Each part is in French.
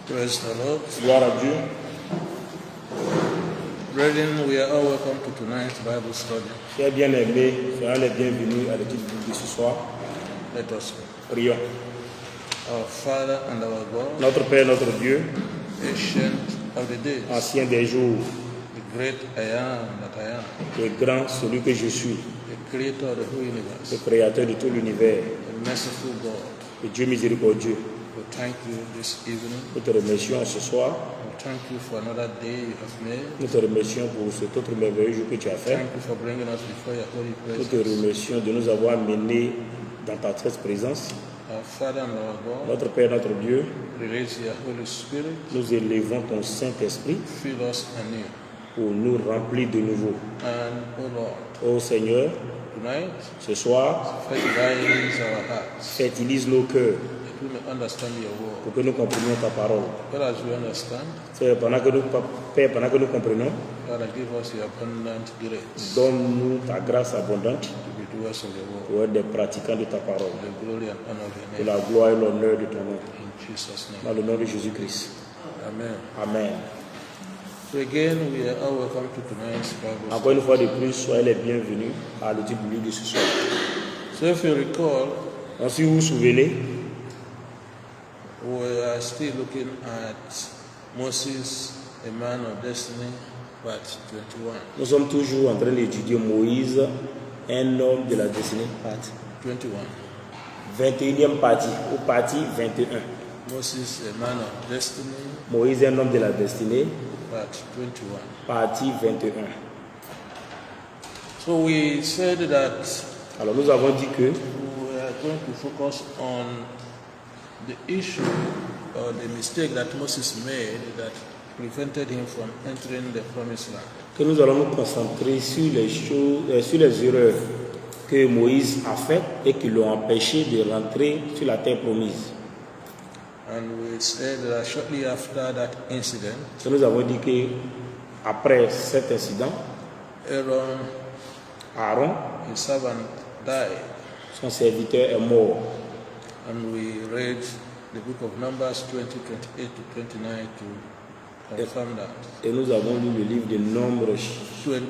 Praise the Lord. Gloire à Dieu. Brethren, we are all welcome to tonight's Bible study. Chers bien-aimés, soyez les bienvenus à l'étude biblique de ce soir. Let us pray. Prions. Our Father and our God, Notre Père, notre Dieu, ancient of the days, ancien des jours, the great I am that I am, le grand, celui que je suis, the creator of the whole universe, le créateur de tout l'univers, the merciful God, le Dieu miséricordieux. we thank you this evening. Nous te remercions ce soir. We thank you for another day you have made. Nous te remercions pour cet autre merveilleux jour que tu as fait. Thank you for bringing us before your holy Nous te presence. remercions de nous avoir menés dans ta très présence. Our Father and our God, Notre Père, notre Dieu, release your Holy Spirit, nous élevons ton Saint-Esprit fill us anew. pour nous remplir de nouveau. And, O Lord, Ô Seigneur, tonight, ce soir, fertilize our hearts, fertilise nos cœurs that we may understand your word. pour que nous comprenions ta parole. But as we understand, Père, pendant que nous comprenons, Father, give us your abundant grace donne-nous ta grâce abondante to be doers of the word, pour être des pratiquants de ta parole. the glory and honor of Pour your name. la gloire et l'honneur de ton nom. In Jesus' Dans name. le nom de Jésus-Christ. Amen. Amen. So again, we are all welcome to tonight's Bible study. Encore une fois de plus, soyez les bienvenus à l'étude biblique de ce soir. So if you recall, Donc, si vous vous souvenez, we are still looking at Moses, a man of destiny, part 21. nous sommes toujours en train d'étudier Moïse, un homme de la destinée, partie 21. 21e partie, ou partie 21. Moses, a man of destiny, Moïse, un homme de la destinée, part 21. partie 21. So we said that Alors nous avons dit que we are going to focus on the issue or the mistake that Moses made that prevented him from entering the promised land. nous allons nous concentrer sur les choses, sur les erreurs que Moïse a faites et qui l'ont empêché de rentrer sur la terre promise. And we said that shortly after that incident, Et nous avons dit que après cet incident, Aaron, his servant, died. son serviteur, est mort. And we read the book of Numbers 20, 28 to 29 to confirm that. Et nous avons lu le livre de Nombres, 20,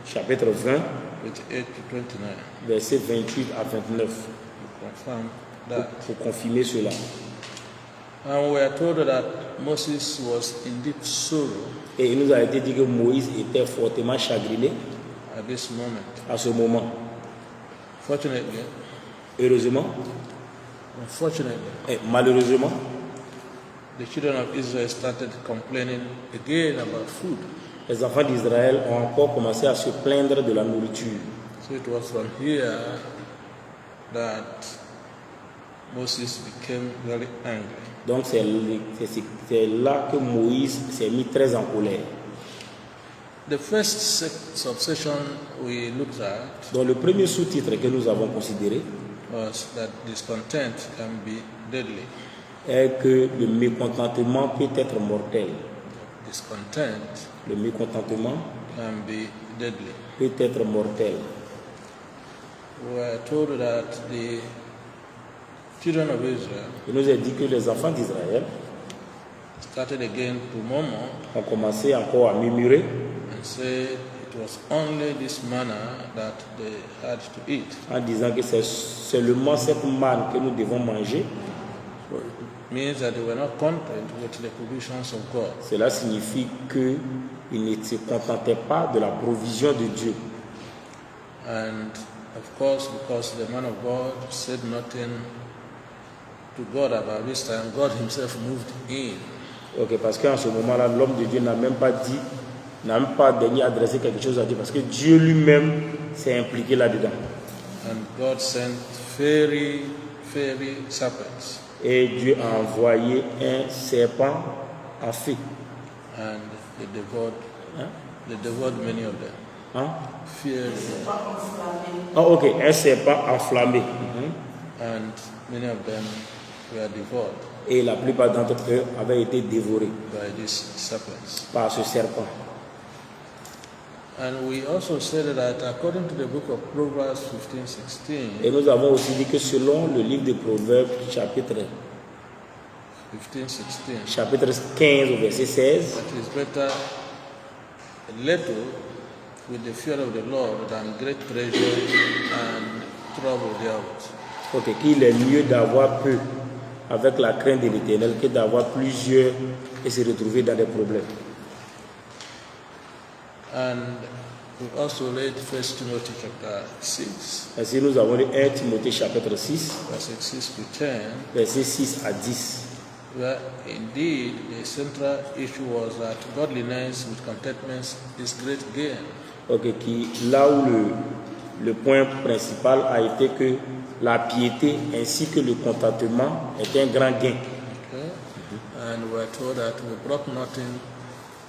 chapitre 20, 28 to 29 versets 28 à 29, to confirm that. pour confirmer cela. And we are told that Moses was in deep sorrow Et il nous a été dit que Moïse était fortement chagriné at this moment. à ce moment. Fortunately, Heureusement, unfortunately, et malheureusement, the children of Israel started complaining again about food. les enfants d'Israël ont encore commencé à se plaindre de la nourriture. So it was from here that Moses became very angry. Donc c'est là que Moïse s'est mis très en colère. The first subsection we looked at Donc le premier sous-titre que nous avons considéré was that discontent can be deadly. est que le mécontentement peut être mortel. Discontent Le mécontentement can be deadly. peut être mortel. We are told that the children of Israel Il nous a dit que les enfants d'Israël started again to murmur ont commencé encore à murmurer and said it was only this manna that they had to eat. en disant que c'est seulement cette manne que nous devons manger. So it means that they were not content with the provisions of God. Cela signifie qu'ils ne se contentaient pas de la provision de Dieu. And of course, because the man of God said nothing to God about this time, God himself moved in. Ok, parce qu'en ce moment-là, l'homme de Dieu n'a même pas daigné adresser quelque chose à Dieu, parce que Dieu lui-même s'est impliqué là-dedans. And God sent fiery serpents. Et Dieu a envoyé un serpent en feu. And they devoured many of them. Hein? Fiery. Ah, ok, un serpent enflammé. And many of them were devoured Et la plupart d'entre eux avaient été dévorés by these serpents. par ce serpent. And we also said that according to the book of Proverbs 15:16, Et nous avons aussi dit que selon le livre de Proverbes, chapitre 15, 16. chapitre 15 au verset 16. It is better a little with the fear of the Lord than great treasure and trouble therewith. Ok, qu'il est mieux d'avoir peu avec la crainte de l'Éternel que d'avoir plusieurs et se retrouver dans des problèmes. And we also read 1 Timothy chapter 6, Ainsi, nous avons lu 1 Timothée chapitre 6, verses 6 to 10, verset 6 à 10. where indeed the central issue was that godliness with contentment is great gain. Ok, là où le point principal a été que la piété ainsi que le contentement est un grand gain. Okay? And we are told that we brought nothing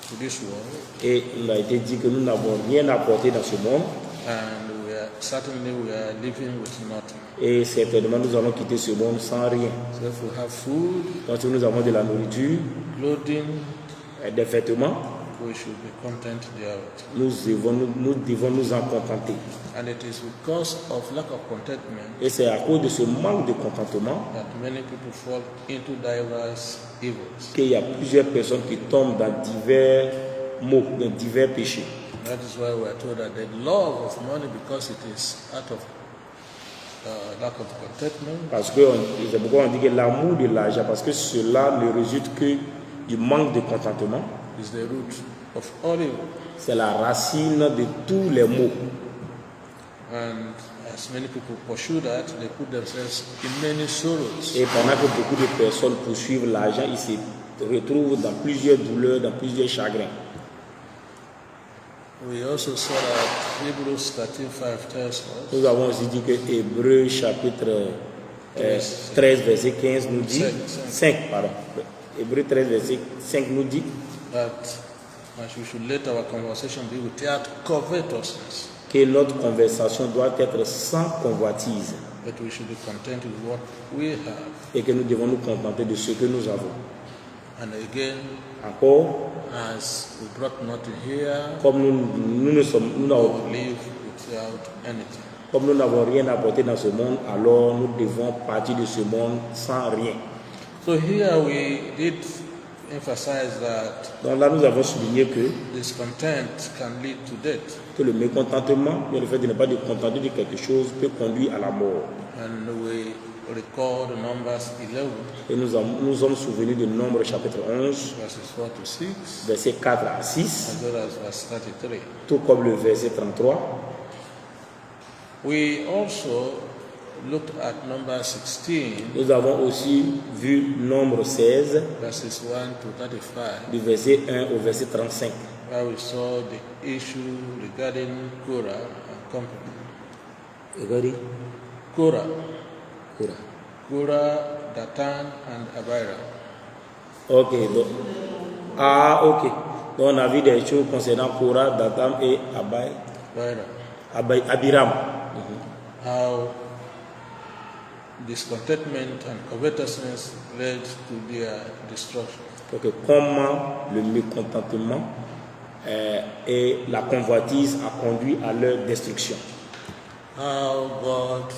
to this world, Et il a été dit que nous n'avons rien apporté dans ce monde and certainly we are living with nothing. et certainement nous allons quitter ce monde sans rien. So if we have food, Donc si nous avons de la nourriture, clothing, des vêtements, we should be content therewith. nous devons nous en contenter. And it is because of lack of contentment Et c'est à cause de ce manque de contentement that many people fall into diverse evils. qu'il y a plusieurs personnes qui tombent dans divers maux, dans divers péchés. That is why we are told that the love of money, because it is out of lack of contentment, Parce que c'est pourquoi on dit que l'amour de l'argent, parce que cela ne résulte que du manque de contentement, is the root of all evil. c'est la racine de tous les maux. And as many people pursue that, they put themselves in many sorrows. Et pendant que beaucoup de personnes poursuivent l'argent, ils se retrouvent dans plusieurs douleurs, dans plusieurs chagrins. We also saw that Hebrews 13:5 tells us Nous avons aussi dit que Hébreux chapitre 13 verset 15 nous dit, 5 pardon, Hébreux 13 verset 5 nous dit that we should let our conversation be without covetousness, que notre conversation doit être sans convoitise but we should be content with what we have. et que nous devons nous contenter de ce que nous avons. And again, Encore, as we brought nothing here, comme nous n'avons we live without anything. comme nous n'avons rien apporté dans ce monde, alors nous devons partir de ce monde sans rien. So here we did emphasize that Donc là, nous avons souligné que discontent can lead to death. le mécontentement, le fait de ne pas être contenté de quelque chose peut conduire à la mort. And we record Numbers 11, Et nous sommes souvenus de Nombre chapitre 11, verses 4 to 6, versets 4 à 6, as well as verse 33. tout comme le verset 33. We also looked at Numbers 16, Nous avons aussi vu Nombre 16, verses 1 to 35, du verset 1 au verset 35. where we saw the issue regarding Korah and company. Regardez. Korah, Korah. Dathan, and Abiram. Ok, donc, ok. Donc on a vu des choses concernant Korah, Dathan et Abiram. How discontentment and covetousness led to their destruction. Ok, comment le mécontentement et la convoitise a conduit à leur destruction. How God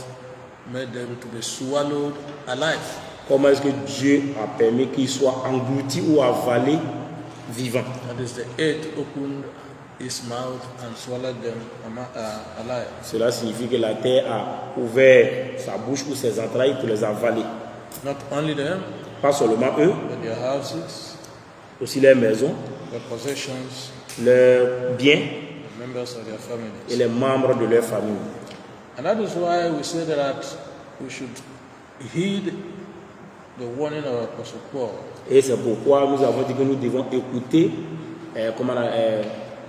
made them to be swallowed alive. Comment est-ce que Dieu a permis qu'ils soient engloutis ou avalés vivants. That is, the earth opened its mouth and swallowed them alive. Cela signifie que la terre a ouvert sa bouche ou ses entrailles pour les avaler. Not only them, Pas seulement eux, but their houses, aussi leurs maisons, their possessions, leurs biens the members of their et families. les membres de leur famille. And that is why we say that we should heed the warning of Apostle Paul. Et c'est pourquoi nous avons dit que nous devons écouter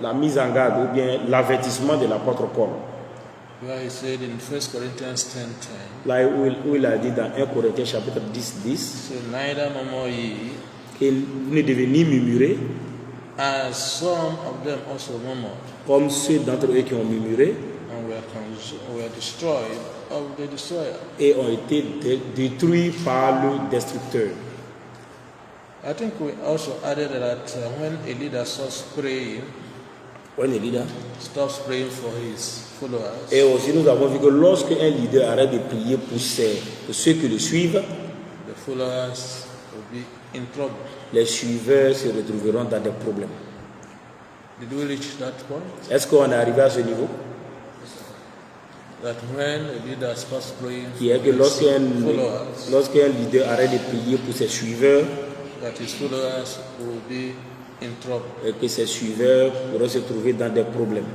la mise en garde ou bien l'avertissement de l'apôtre Paul. Where he said in 1 Corinthians 10:10, Là où il a dit dans 1 Corinthiens chapitre 10, so neither murmur ye, que vous ne devez ni murmurer, as some of them also murmured, comme ceux d'entre eux qui ont murmuré and were destroyed of the destroyer. et ont été détruits par le destructeur. I think we also added that when a leader stops praying for his followers, Et aussi nous avons vu que lorsque un leader arrête de prier pour ceux qui le suivent, the followers will be in trouble. Les suiveurs se retrouveront dans des problèmes. Did we reach that point? Est-ce qu'on est arrivé à ce niveau? That when a leader starts praying Qui est que for his followers, lorsqu'un leader arrête de prier pour ses suiveurs, that his followers will be in trouble. et que ses suiveurs pourront se trouver dans des problèmes.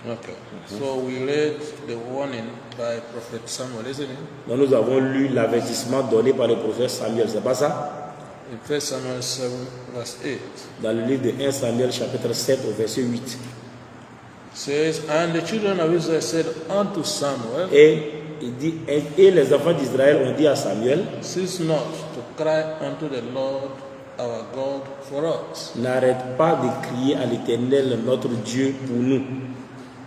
Okay. So we read the warning by Prophet Samuel, isn't it? Donc nous avons lu l'avertissement donné par le prophète Samuel, c'est pas ça? In 1 Samuel 7, verse 8. Dans le livre de 1 Samuel chapitre 7 au verset 8. Says, and the children of Israel said unto Samuel, Et il dit, et les enfants d'Israël ont dit à Samuel, cease not to cry unto the Lord our God for us, n'arrête pas de crier à l'Éternel notre Dieu pour nous,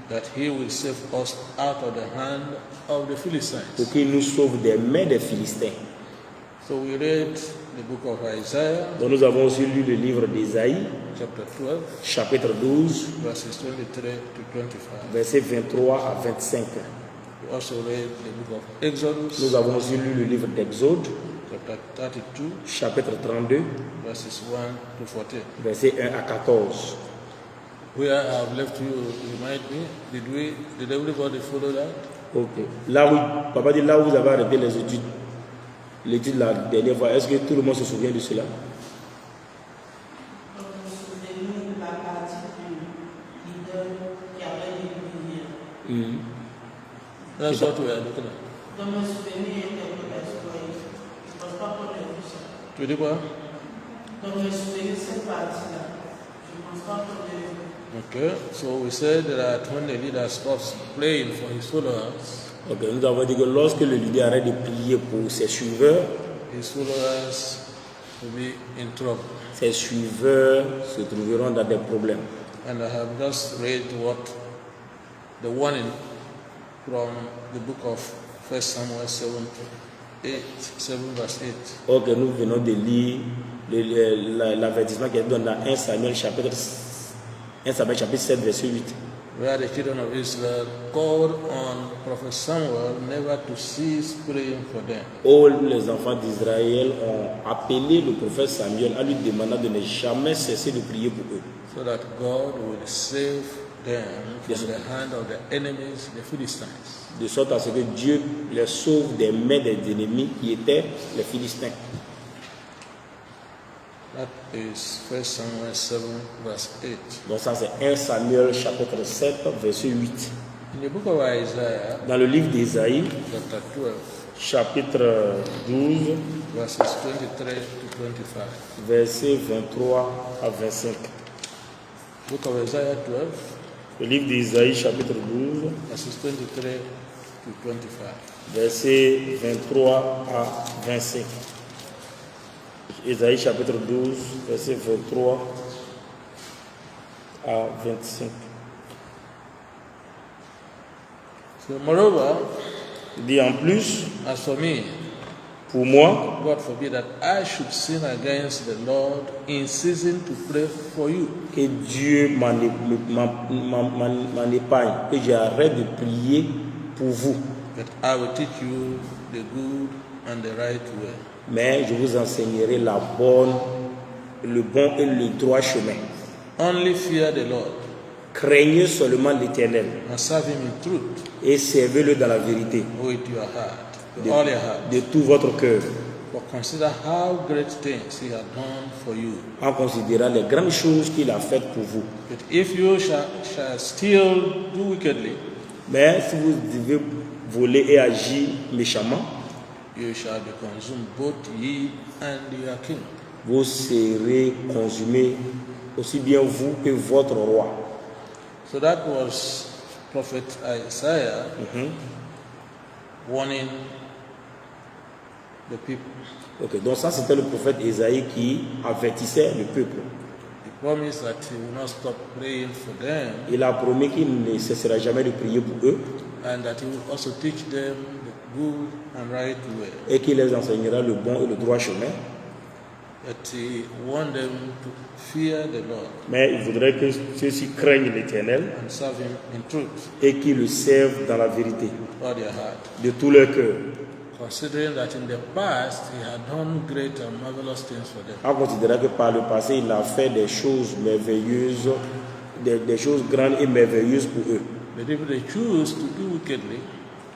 that he will save us out of the hand of the Philistines. pour qu'il nous sauve des mains des Philistins. So we read the book of Isaiah, Donc nous avons aussi lu le livre d'Ésaïe, chapter 12, chapitre 12, verses 23 to 25. versets 23 à 25. We also read the book of Exodus, Nous avons aussi lu le livre d'Exode, chapter 32, chapitre 32, verses 1 to 14. versets 1 à 14. Where I have left you, remind me, did everybody follow that? Ok. Là où, papa dit là où vous avez arrêté les études, l'étude la dernière fois, est-ce que tout le monde se souvient de cela? That's what we are looking at. Tu dis quoi? Okay, so we said that when the leader stops praying for his followers, Ok, nous avons dit que lorsque le leader arrête de prier pour ses suiveurs, his followers will be in trouble. ses suiveurs se trouveront dans des problèmes. And I have just read what the warning from the book of 1 Samuel 7 verse 8. Ok, nous venons de lire l'avertissement qui est donné dans 1 Samuel chapitre 7, verset 8. Where the children of Israel called on Prophet Samuel never to cease praying for them. Où les enfants d'Israël ont appelé le prophète Samuel en lui demandant de ne jamais cesser de prier pour eux. So that God will save them from the hand of the enemies, the Philistines. De sorte à ce que Dieu les sauve des mains des ennemis qui étaient les Philistins. That is 1 Samuel 7 verse 8. Donc ça c'est 1 Samuel chapitre 7 verset 8. In the book of Isaiah, Dans le livre d'Ésaïe, chapter 12, chapitre 12, verses 23 to 25. versets 23 à 25. Book of Isaiah 12, Le livre d'Ésaïe, chapitre 12, verses 23 to 25. versets 23 à 25. Ésaïe, chapitre 12, versets 23 à 25. So moreover, Il dit en plus, as for me, pour moi, God forbid that I should sin against the Lord in ceasing to pray for you. que Dieu m'en épargne, que j'arrête de prier pour vous. But I will teach you the good and the right way. Mais je vous enseignerai le bon et le droit chemin. Only fear the Lord Craignez seulement l'Éternel and serve him in truth et servez-le dans la vérité, with your heart, with all your heart. de tout votre cœur, But consider how great things he has done for you. en considérant les grandes choses qu'il a faites pour vous. But if you shall still do wickedly, Mais si vous devez voler et agir méchamment, you shall be consumed, both ye and your king. vous serez consumés, aussi bien vous que votre roi. So that was Prophet Isaiah warning the people. Ok, donc ça c'était le prophète Ésaïe qui avertissait le peuple. He promised that he will not stop praying for them Il a promis qu'il ne cessera jamais de prier pour eux and that he will also teach them the good and right way. et qu'il les enseignera le bon et le droit chemin. That he warned them to fear the Lord Mais il voudrait que ceux-ci craignent l'Éternel and serve him in truth et qu'ils le servent dans la vérité, with all their heart. de tout leur cœur. considering that in the past he had done great and marvelous things for them. En considérant que par le passé, il a fait des choses merveilleuses, des choses grandes et merveilleuses pour eux. But if they choose to do wickedly,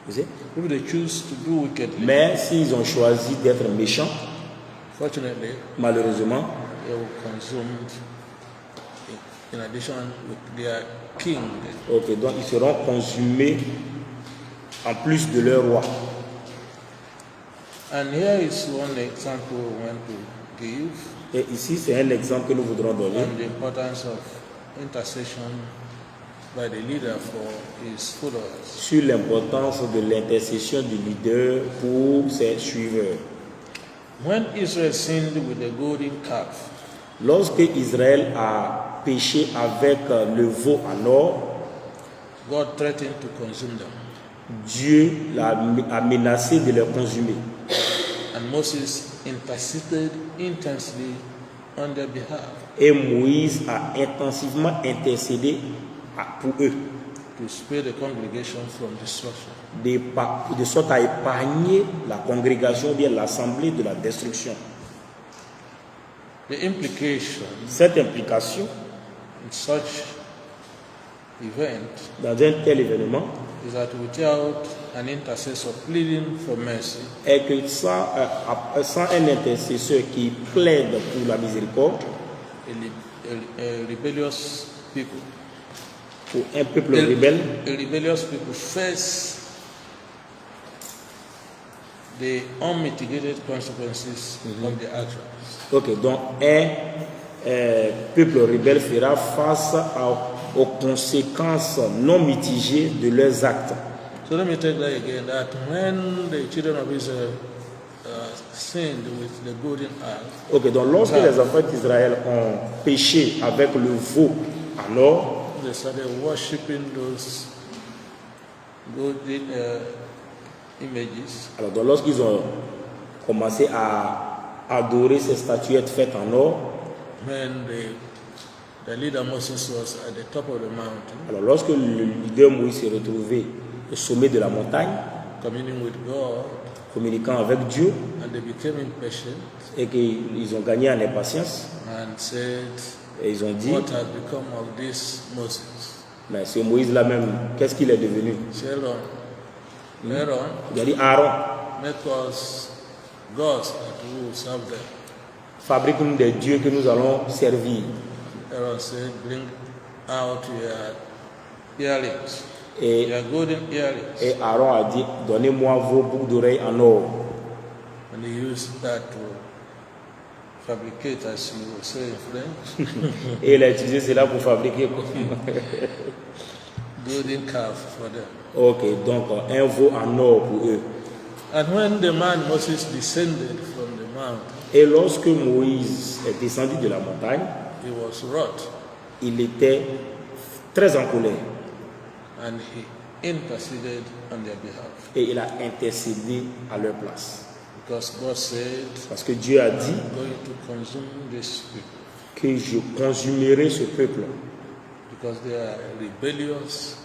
Vous savez? if they choose to do wickedly, Mais s'ils ont choisi d'être méchants, fortunately, malheureusement, they will consume in addition with their king. ok, donc ils seront consumés en plus de leur roi. And here is one example we want to give Et ici, c'est un exemple que nous voudrons donner on the importance of intercession by the leader for his followers. sur l'importance de l'intercession du leader pour ses suiveurs. When Israel sinned with the golden calf, Lorsque Israël a péché avec le veau en or, God threatened to consume them. Dieu a menacé de les consumer. And Moses interceded intensely on their behalf Et Moïse a intensivement intercédé pour eux, to spare the congregation from destruction. de sorte à épargner la congrégation, ou bien l'assemblée de la destruction. The implication Cette implication in such event dans un tel événement is that without an intercessor pleading for mercy, est que sans un intercesseur qui plaide pour la miséricorde, a rebellious people, pour un peuple rebelle, a rebellious people face the unmitigated consequences of their actions. ok, donc un peuple rebelle fera face aux conséquences non mitigées de leurs actes. So let me take that again, that when the children of Israel sinned with the golden calf, Ok, donc lorsque les enfants d'Israël ont péché avec le veau en or, they started worshipping those golden images. alors donc lorsqu'ils ont commencé à adorer ces statuettes faites en or, When the leader Moses was at the top of the mountain, alors lorsque le leader Moïse s'est retrouvé au sommet de la montagne, communing with God, communiquant avec Dieu, and they became impatient et qu'ils ont gagné en impatience, and said, et ils ont dit, what has become of this Moses? mais ce Moïse-là même, qu'est-ce qu'il est devenu? Say, Aaron, Aaron, Il a dit, Aaron, make us gods that we will serve them. fabrique-nous des dieux que nous allons servir. Aaron said, bring out your earrings, Et, your golden earrings. et Aaron a dit, donnez-moi vos boucles d'oreilles en or. And he used that to fabricate, as you would say in French, Et il a utilisé cela pour fabriquer golden calf for them. ok, donc un veau en or pour eux. And when the man Moses descended from the mountain, Et lorsque Moïse est descendu de la montagne, he was wroth, il était très en colère and he interceded on their behalf. et il a intercédé à leur place. Because God said, Parce que Dieu a dit I'm going to consume these people que je consumerai ce peuple because they are rebellious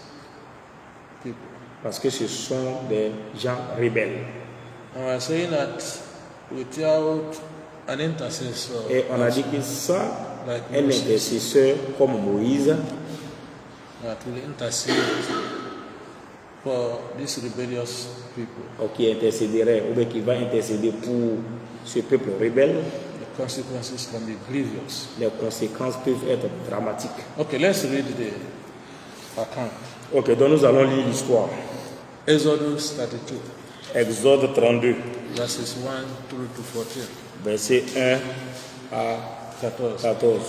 people. parce que ce sont des gens rebelles. And we are saying that without an intercessor, Et on a dit que ça, like un Moses, intercesseur comme Moïse, that will intercede for these rebellious people, qui intercéderait, ou bien qui va intercéder pour ce peuple rebelle, the consequences can be grievous. les conséquences peuvent être dramatiques. Okay, let's read the account. Ok, donc nous allons lire l'histoire. Exodus 32, Exode 32, verses 1 through to 14. verset 1 à 14. 14.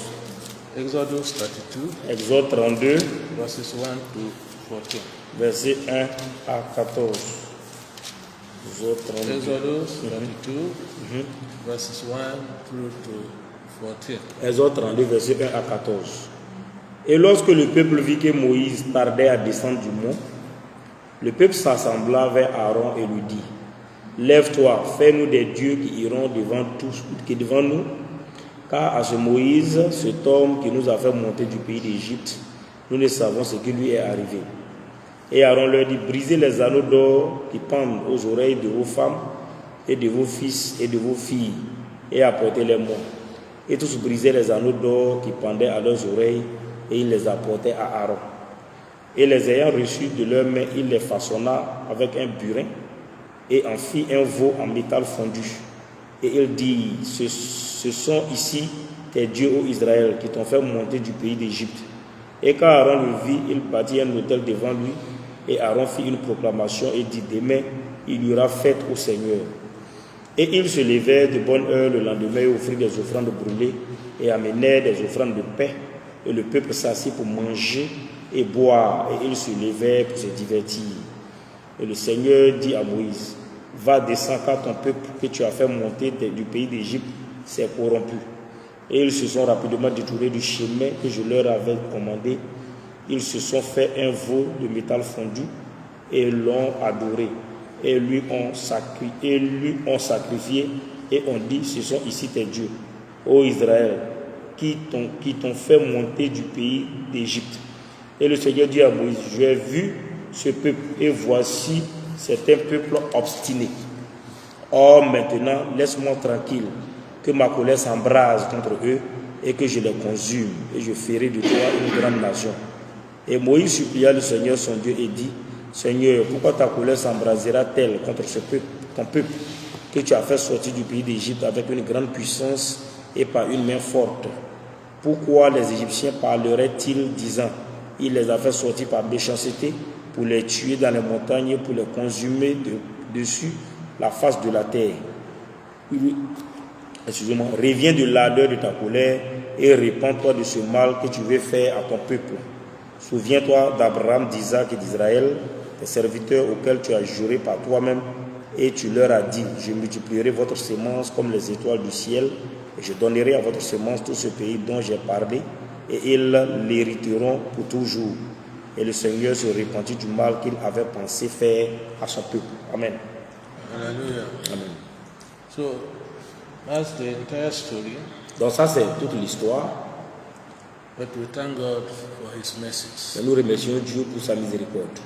Exodus 32, Exode 32, verses 1 to 14. verset 1 à 14. Exode 32. Exodus 32, verses 1 through to 14. Exode 32, verset 1 à 14. Et lorsque le peuple vit que Moïse tardait à descendre du mont, le peuple s'assembla vers Aaron et lui dit, lève-toi, fais-nous des dieux qui iront devant nous, car à ce Moïse, cet homme qui nous a fait monter du pays d'Égypte, nous ne savons ce qui lui est arrivé. Et Aaron leur dit, brisez les anneaux d'or qui pendent aux oreilles de vos femmes et de vos fils et de vos filles, et apportez-les-moi. Et tous brisaient les anneaux d'or qui pendaient à leurs oreilles, et il les apportait à Aaron. Et les ayant reçus de leurs mains, il les façonna avec un burin, et en fit un veau en métal fondu. Et il dit, ce sont ici tes dieux, ô Israël, qui t'ont fait monter du pays d'Égypte. Et quand Aaron le vit, il bâtit un autel devant lui, et Aaron fit une proclamation et dit, demain, il y aura fête au Seigneur. Et ils se levèrent de bonne heure le lendemain et offrirent des offrandes brûlées et amenèrent des offrandes de paix. Et le peuple s'assit pour manger et boire, et ils se levèrent pour se divertir. Et le Seigneur dit à Moïse, va, descends, car ton peuple que tu as fait monter du pays d'Égypte s'est corrompu. Et ils se sont rapidement détournés du chemin que je leur avais commandé. Ils se sont fait un veau de métal fondu et l'ont adoré. Et lui ont sacrifié et ont dit, ce sont ici tes dieux, ô Israël, qui t'ont fait monter du pays d'Égypte. Et le Seigneur dit à Moïse, j'ai vu ce peuple et voici, c'est un peuple obstiné. Or maintenant, laisse-moi tranquille, que ma colère s'embrase contre eux et que je les consume, et je ferai de toi une grande nation. Et Moïse supplia le Seigneur son Dieu et dit, Seigneur, pourquoi ta colère s'embrasera-t-elle contre ce peuple, ton peuple, que tu as fait sortir du pays d'Égypte avec une grande puissance et par une main forte? Pourquoi les Égyptiens parleraient-ils disant, il les a fait sortir par méchanceté pour les tuer dans les montagnes, pour les consumer dessus la face de la terre? Excusez-moi, reviens de l'ardeur de ta colère et répands-toi de ce mal que tu veux faire à ton peuple. Souviens-toi d'Abraham, d'Isaac et d'Israël, tes serviteurs auxquels tu as juré par toi-même, et tu leur as dit, je multiplierai votre semence comme les étoiles du ciel, et je donnerai à votre semence tout ce pays dont j'ai parlé, et ils l'hériteront pour toujours. Et le Seigneur se repentit du mal qu'il avait pensé faire à son peuple. Amen. Hallelujah. Amen. So, that's the entire story. Donc ça c'est toute l'histoire. But we thank God for His mercies. Mais nous remercions Dieu pour sa miséricorde.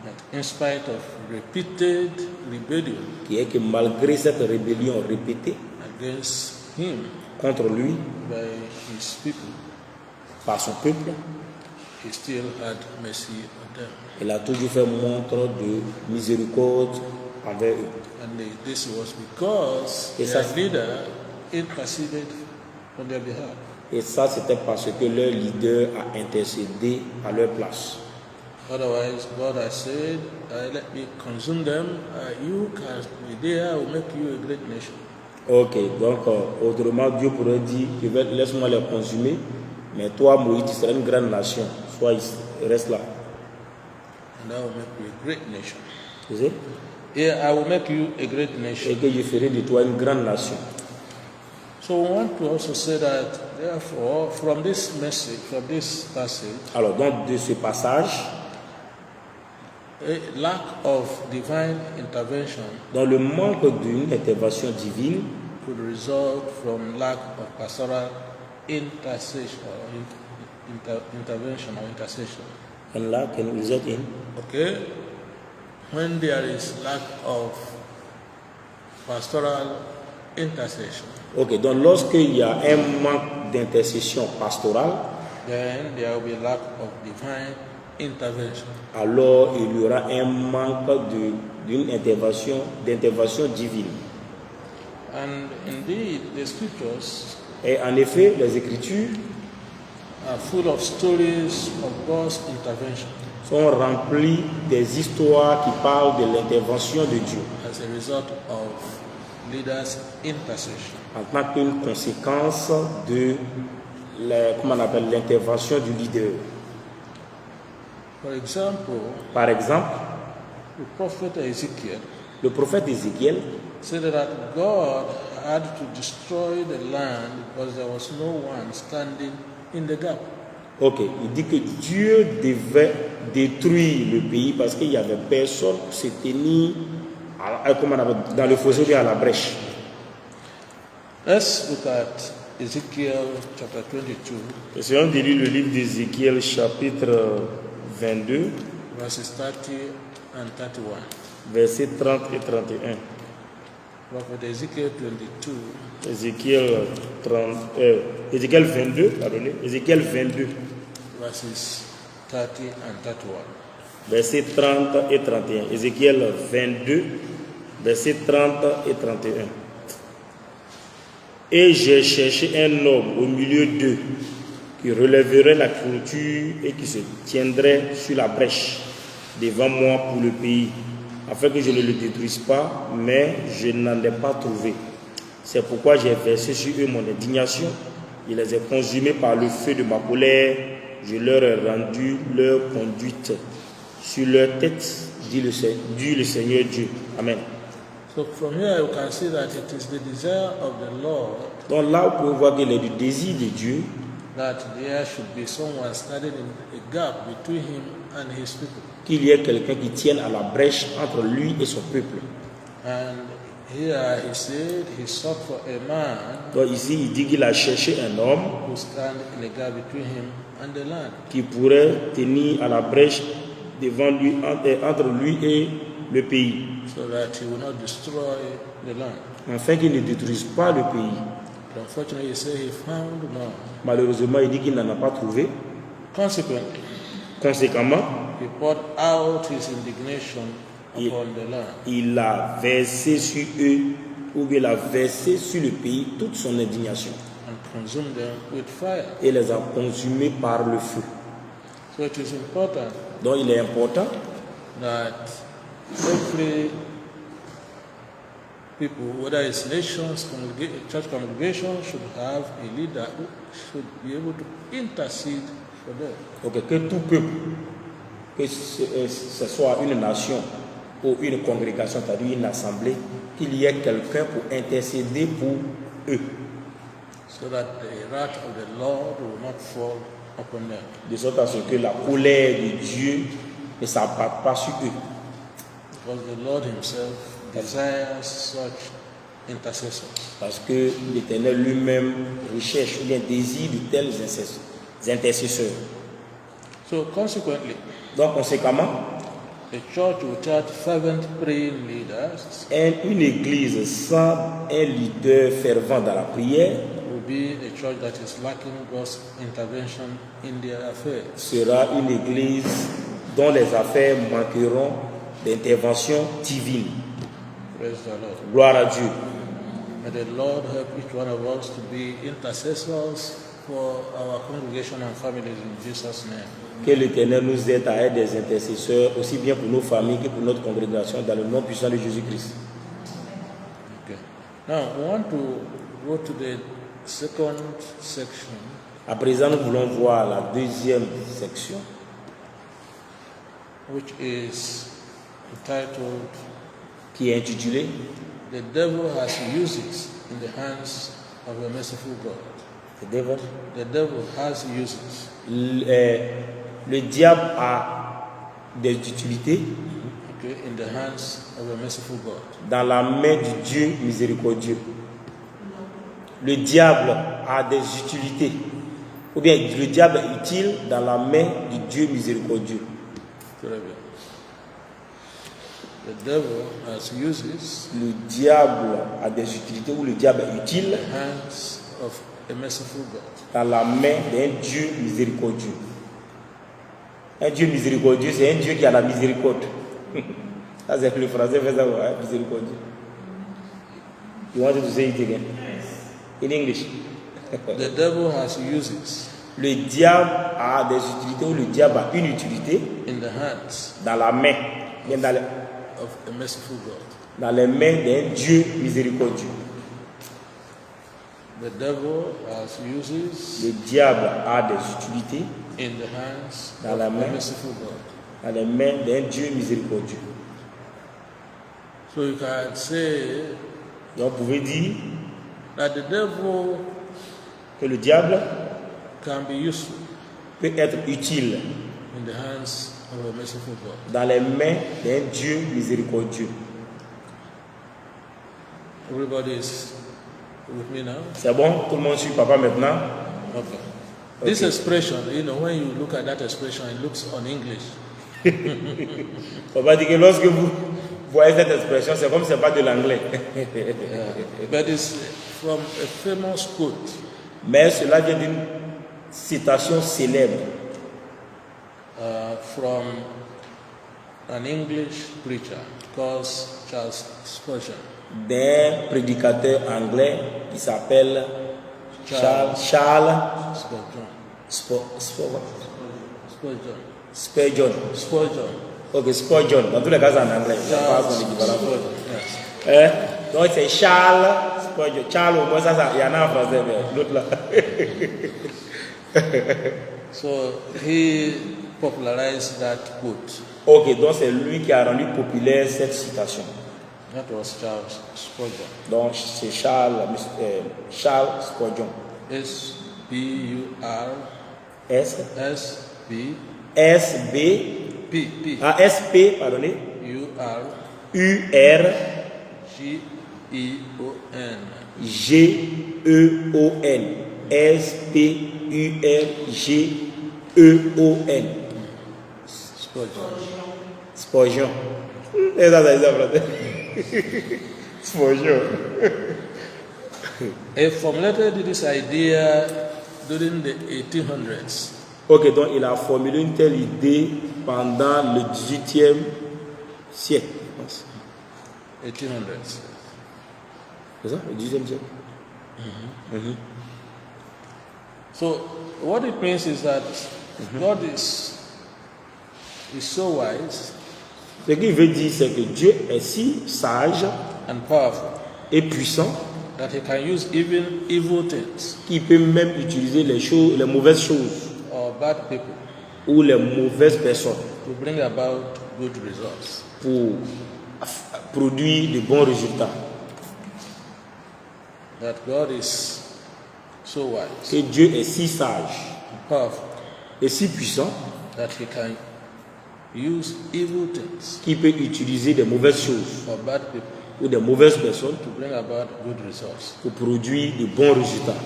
That in spite of repeated rebellion Qui est que malgré cette rébellion répétée against Him contre lui by His people, par son peuple, He still had mercy on them. il a toujours fait montre de miséricorde envers eux. And this was because Et their ça, leader interceded on their behalf. et ça, c'était parce que leur leader a intercédé à leur place. Otherwise, God has said, let me consume them. You can be there, I will make you a great nation. Ok, donc autrement, Dieu pourrait dire, laisse-moi les consumer, mais toi, Moïse, tu seras une grande nation. Sois ici, reste là. And I will make you a great nation. Tu sais? Yeah, I will make you a great Et nation. que je ferai de toi une grande nation. So we want to also say that, therefore, from this message, from this passage, Alors, donc, de ce passage, a lack of divine intervention dans le manque d'une intervention divine, could result from lack of pastoral intercession or intervention or intercession. and là, can result in, Okay? When there is lack of pastoral intercession, ok, donc lorsqu'il y a un manque d'intercession pastorale, then there will be lack of divine intervention. alors il y aura un manque d'une d'intervention divine. And indeed, the scriptures Et en effet, les Écritures are full of stories of God's intervention sont remplies des histoires qui parlent de l'intervention de Dieu as a result of leaders' intercession. en tant qu'une conséquence de l'intervention du leader. For example, Par exemple, the prophet Ezekiel le prophète Ézéchiel said that God had to destroy the land because there was no one standing in the gap. Ok, il dit que Dieu devait détruire le pays parce qu'il n'y avait personne pour se tenir dans le fossé ou à la brèche. Let's look at Ezekiel chapter 22, Essayons de lire le livre d'Ézéchiel chapitre 22, verses 30 and 31. versets 30 et 31. Prophet Ezekiel 22, Ézéchiel 22, pardonnez, Ézéchiel 22, verses 30 and 31. versets 30 et 31. Ézéchiel 22, versets 30 et 31. Et j'ai cherché un homme au milieu d'eux qui relèverait la clôture et qui se tiendrait sur la brèche devant moi pour le pays, afin que je ne le détruise pas, mais je n'en ai pas trouvé. C'est pourquoi j'ai versé sur eux mon indignation, je les ai consumés par le feu de ma colère, je leur ai rendu leur conduite sur leur tête, dit le Seigneur Dieu. Amen. So from here you can see that it is the desire of the Lord Donc là, vous pouvez voir qu'il est du désir de Dieu that there should be someone standing in a gap between him and his people. qu'il y ait quelqu'un qui tienne à la brèche entre lui et son peuple. And here he said he sought for a man Donc ici, il dit qu'il a cherché un homme who stand in a gap between him and the land, qui pourrait tenir à la brèche devant lui, entre lui et le pays, so that he will not destroy the land. afin qu'il ne détruise pas le pays. But unfortunately, he said he found none. Malheureusement, il dit qu'il n'en a pas trouvé. Consequently, Conséquemment, he poured out his indignation Il- upon the land, il a versé sur eux, ou bien il a versé sur le pays toute son indignation and consumed them with fire. et les a consumés par le feu. So it is important Donc il est important that every people, whether it's nations, church congregations, should have a leader who should be able to intercede for them. donc, que tout peuple, que ce soit une nation ou une congrégation, c'est-à-dire une assemblée, qu'il y ait quelqu'un pour intercéder pour eux, So that the wrath of the Lord will not fall upon them. de sorte à ce que la colère de Dieu ne s'abatte pas sur eux. Because the Lord Himself desires such intercessors. Parce que l'Éternel lui-même recherche ou bien désire de tels intercesseurs. So consequently, Donc, conséquemment, a church without fervent praying leaders une église sans un leader fervent dans la prière will be a church that is lacking God's intervention in their affairs. sera une église dont les affaires manqueront d'intervention divine. Praise the Lord. Gloire à Dieu. May the Lord help each one of us to be intercessors for our congregation and families in Jesus' name. Que l'Éternel nous aide à être des intercesseurs aussi bien pour nos familles que pour notre congrégation dans le nom puissant de Jésus-Christ. Okay. Now we want to go to the second section, À présent, nous voulons voir la deuxième section which is entitled qui est intitulée "The Devil Has Uses in the Hands of a Merciful God." Le devil. The devil has uses. Le diable a des utilités Okay, in the hands of a merciful God. dans la main du Dieu miséricordieux. Le diable a des utilités, ou bien le diable est utile dans la main du Dieu miséricordieux. Très bien. The devil has uses Le diable a des utilités, ou le diable est utile in the hands of a merciful God. dans la main d'un Dieu miséricordieux. Un Dieu miséricordieux, c'est un Dieu qui a la miséricorde. Ça, c'est le français fait ça, ouais, miséricordieux. You want to say it again? In English. The devil has uses Le diable a des utilités, ou le diable a une utilité in the hands dans la main, bien of a merciful God. dans les mains d'un Dieu miséricordieux. The devil has uses Le diable a des utilités in the hands Dans of la a main. merciful God. dans les mains d'un Dieu miséricordieux. So you can say Donc vous pouvez dire that the devil que le diable can be useful peut être utile in the hands of a merciful God. dans les mains d'un Dieu miséricordieux. Everybody is with me now? C'est bon? Tout le monde suit papa maintenant? Okay. This expression, when you look at that expression, it looks on English. Papa dit que lorsque voyez cette expression, c'est comme si ce n'est pas de l'anglais. But it's from a famous quote Mais cela vient d'une citation célèbre from an English preacher called Charles Spurgeon. d'un prédicateur anglais qui s'appelle Charles Spurgeon. Spurgeon. Ok, Spurgeon. Dans tous les cas, c'est en anglais. Je pas son équivalent. Yes. Donc c'est Charles Spurgeon. Charles, au moins, ça, il y en a en français, mais l'autre là. So he popularized that quote. Ok, donc c'est lui qui a rendu populaire cette citation. That was Charles Spurgeon. Donc c'est Charles Spurgeon. S-P-U-R S S-P S B P S P pardonnez U-R U R G-E-O-N. G E O N S P U R G E O N. Spurgeon. Et ça, Spurgeon. He formulated this idea during the 1800s. Ok, donc il a formulé une telle idée pendant le 18e siècle, je pense. 1800s. C'est ça, le 18e siècle. So what it means is that God is so wise Ce qu'il veut dire, c'est que Dieu est si sage and powerful et puissant that he can use even evil things qu'il peut même utiliser les mauvaises choses or bad people ou les mauvaises personnes to bring about good results. pour produire de bons résultats. That God is so wise Que Dieu est si sage and powerful et si puissant that he can use evil things qu'il peut utiliser des mauvaises choses or bad people ou des mauvaises personnes to bring about good results. pour produire de bons résultats.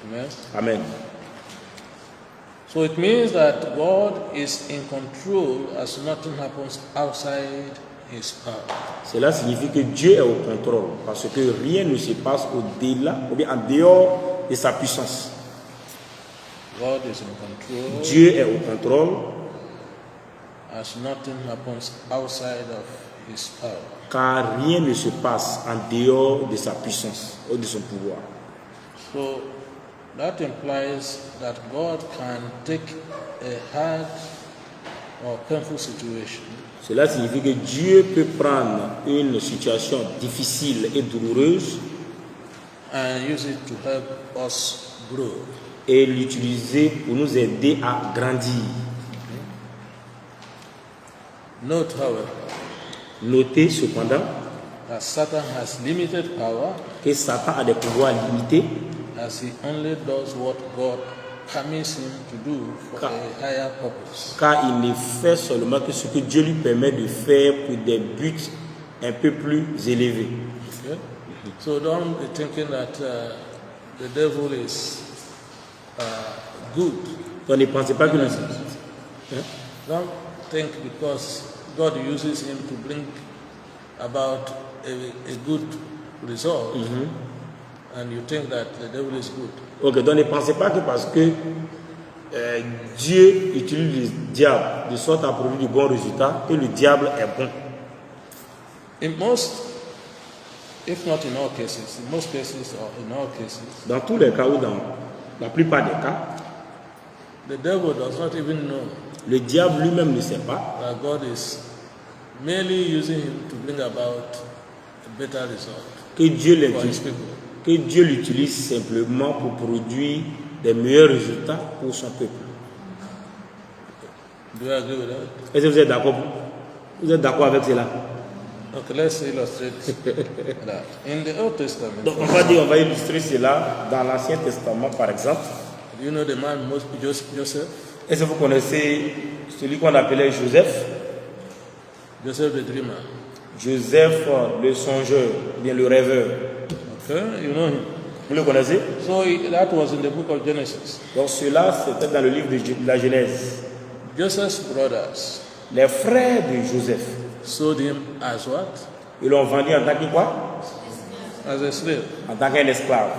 Amen. Amen. So it means that God is in control as nothing happens outside his power. Cela signifie que Dieu est au contrôle parce que rien ne se passe au-delà ou bien en dehors de sa puissance. God is in control Dieu est au contrôle as nothing happens outside of his power. car rien ne se passe en dehors de sa puissance ou de son pouvoir. So that implies that God can take a hard or painful situation Cela signifie que Dieu peut prendre une situation difficile et douloureuse and use it to help us grow. et l'utiliser pour nous aider à grandir. Note, however, Notez cependant that Satan has limited power que Satan a des pouvoirs limités as he only does what God permits him to do for a higher purpose. car il ne fait seulement que ce que Dieu lui permet de faire pour des buts un peu plus élevés. Okay? So don't be thinking that the devil is good. Donc ne pensez pas que Don't think because God uses him to bring about a good result, and you think that the devil is good. Ok, donc ne pensez pas que parce que Dieu utilise le diable de sorte à produire de bons résultats, que le diable est bon. In most, if not in all cases, in most cases or in all cases, Dans tous les cas ou dans la plupart des cas, the devil does not even know le diable lui-même ne sait pas that God is merely using him to bring about a better result que Dieu for his l'utilise, people. que Dieu l'utilise simplement pour produire des meilleurs résultats pour son peuple. Do you agree with that? Est-ce que vous êtes d'accord? Vous êtes d'accord avec cela? Okay, let's illustrate that. In the Old Testament, Donc on va illustrer cela dans l'Ancien Testament par exemple. do you know the man Joseph? Est-ce que vous connaissez celui qu'on appelait Joseph? Joseph the dreamer. Joseph le songeur, ou bien le rêveur. Okay, you know him. Vous le connaissez? So that was in the book of Genesis. Donc cela c'était dans le livre de la Genèse. Joseph's brothers Les frères de Joseph sold him as what? Ils l'ont vendu en tant que quoi? As a slave. En tant qu'un esclave.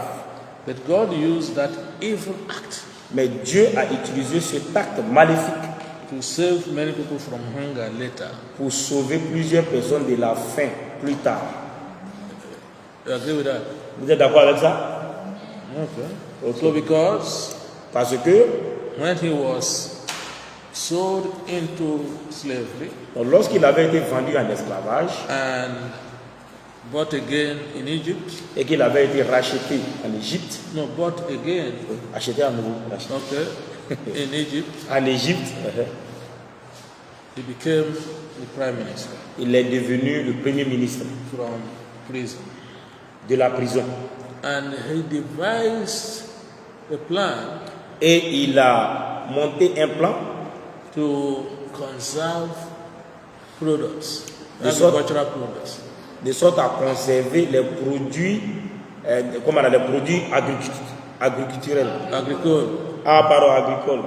But God used that evil act Mais Dieu a utilisé cet acte maléfique to save many people from hunger later. pour sauver plusieurs personnes de la faim plus tard. You agree with that? Vous êtes d'accord avec ça? Okay. So because Parce que when he was sold into slavery donc, lorsqu'il avait été vendu en esclavage and bought again in Egypt, et qu'il avait été racheté en Égypte, no, bought again, acheté à nouveau, racheté. okay, in Egypt, En Égypte, he became the prime minister il est devenu le premier ministre from prison. de la prison. And he devised a plan Et il a monté un plan to conserve products, De sorte- agricultural products. de sorte à conserver les produits, comment on a les produits agriculturels. Agricole. Ah, pardon, agricoles.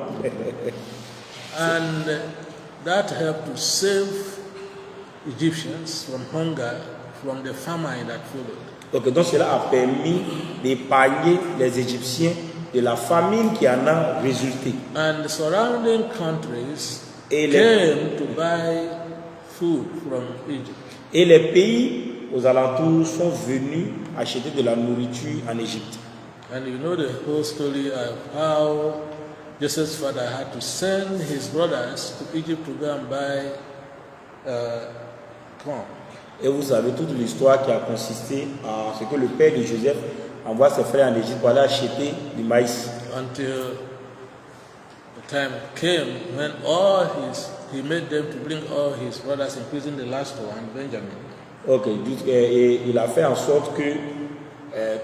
And that helped to save Egyptians from hunger from the famine that followed. Donc cela a permis d'épargner les Égyptiens de la famine qui en a résulté. And the surrounding countries Et came to buy food from Egypt. Et les pays aux alentours sont venus acheter de la nourriture en Égypte. And you know the whole story of how Joseph's father had to send his brothers to Egypt to go and buy corn. Et vous savez toute l'histoire qui a consisté à ce que le père de Joseph envoie ses frères en Égypte pour aller acheter du maïs. Until the time came when he made them to bring all his brothers, including the last one, Benjamin. Ok, et il a fait en sorte que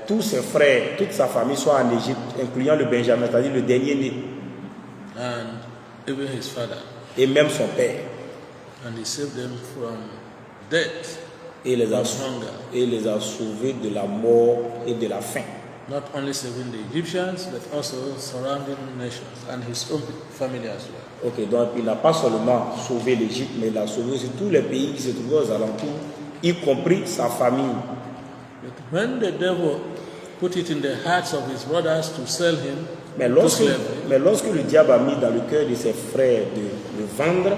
tous ses frères, toute sa famille soient en Égypte, incluant le Benjamin, c'est-à-dire le dernier né, And even his father. et même son père. And he saved them from death, Et les a, from hunger. et les a sauvés de la mort et de la faim. Not only saving the Egyptians, but also surrounding nations and his own family as well. Ok, donc il n'a pas seulement sauvé l'Égypte, mais il a sauvé aussi tous les pays qui se trouvaient aux alentours, y compris sa famille. But when the devil put it in the hearts of his brothers to sell him Mais to lorsque, slavery, mais lorsque le diable a mis dans le cœur de ses frères de le vendre,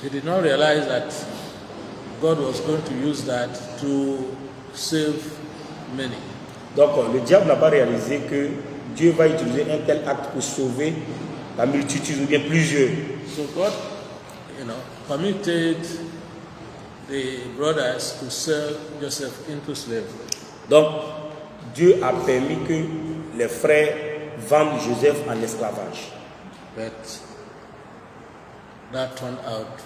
he did not realize that God was going to use that to save many. donc le diable n'a pas réalisé que Dieu va utiliser un tel acte pour sauver la multitude ou bien plusieurs. So God, permitted the brothers to sell Joseph into slavery. Donc Dieu a permis que les frères vendent Joseph en esclavage. But that turned out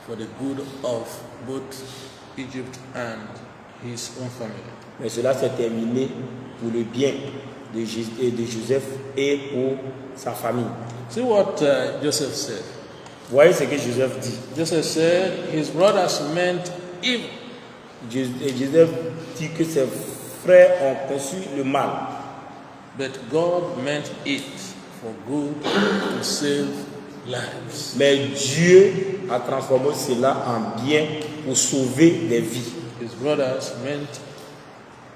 for the good of both Egypt and his own family. Mais cela s'est terminé pour le bien de Joseph et pour sa famille. See what Joseph said. Voyez ce que Joseph dit. Joseph said his brothers meant evil, Joseph dit que ses frères ont conçu le mal, but God meant it for good to save lives. mais Dieu a transformé cela en bien pour sauver des vies. His brothers meant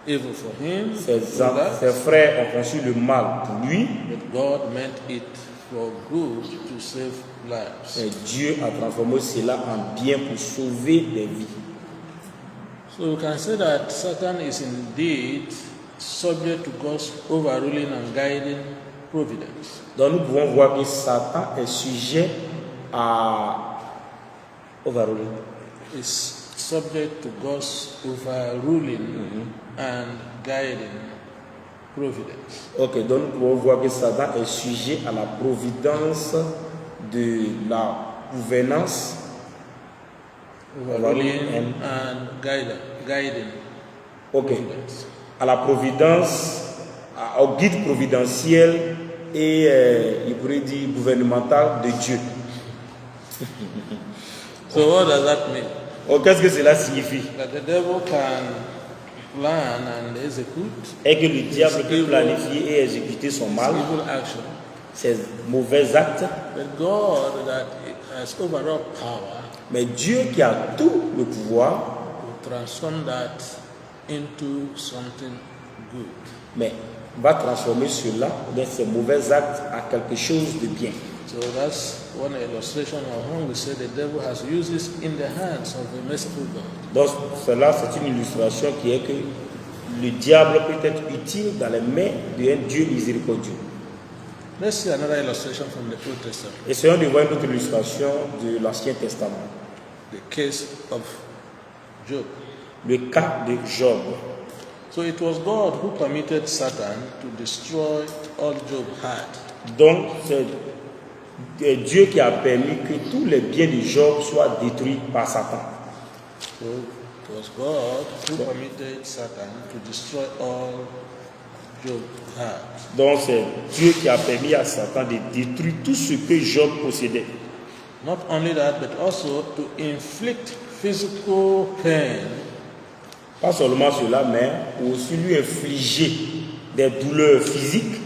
evil for him, Ses frères ont conçu le mal pour lui, but God meant it for good to save lives. et Dieu a transformé cela en bien pour sauver des vies. So we can say that Satan is indeed subject to God's overruling and guiding providence. Donc nous pouvons voir que Satan est sujet à overruling. Is subject to God's overruling and guiding providence. Ok, donc nous pouvons voir que Satan est sujet à la providence de la gouvernance, Overruling and guiding ok, providence. à la providence, au guide providentiel et il pourrait dire gouvernemental de Dieu. So what does that mean? Oh, qu'est-ce que cela signifie? That the devil can plan and execute Et que le diable peut planifier et exécuter son mal, evil action ses mauvais actes. But God that has overall power Mais Dieu qui a tout le pouvoir, will transform that into something good. mais va transformer cela, de ces mauvais actes, à quelque chose de bien. So that's one illustration of when we say the devil has uses in the hands of the merciful God. Donc cela, c'est une illustration qui est que le diable peut être utile dans les mains d'un Dieu miséricordieux. Let's see another illustration from the Old Testament. Essayons de voir une autre illustration de l'Ancien Testament. The case of Job. Le cas de Job. So it was God who permitted Satan to destroy all Job had. Donc c'est Dieu qui a permis que tous les biens de Job soient détruits par Satan. So it was God who permitted Satan to destroy all Job had. Donc c'est Dieu qui a permis à Satan de détruire tout ce que Job possédait. Not only that, but also to inflict physical pain Pas seulement cela, mais aussi lui infliger des douleurs physiques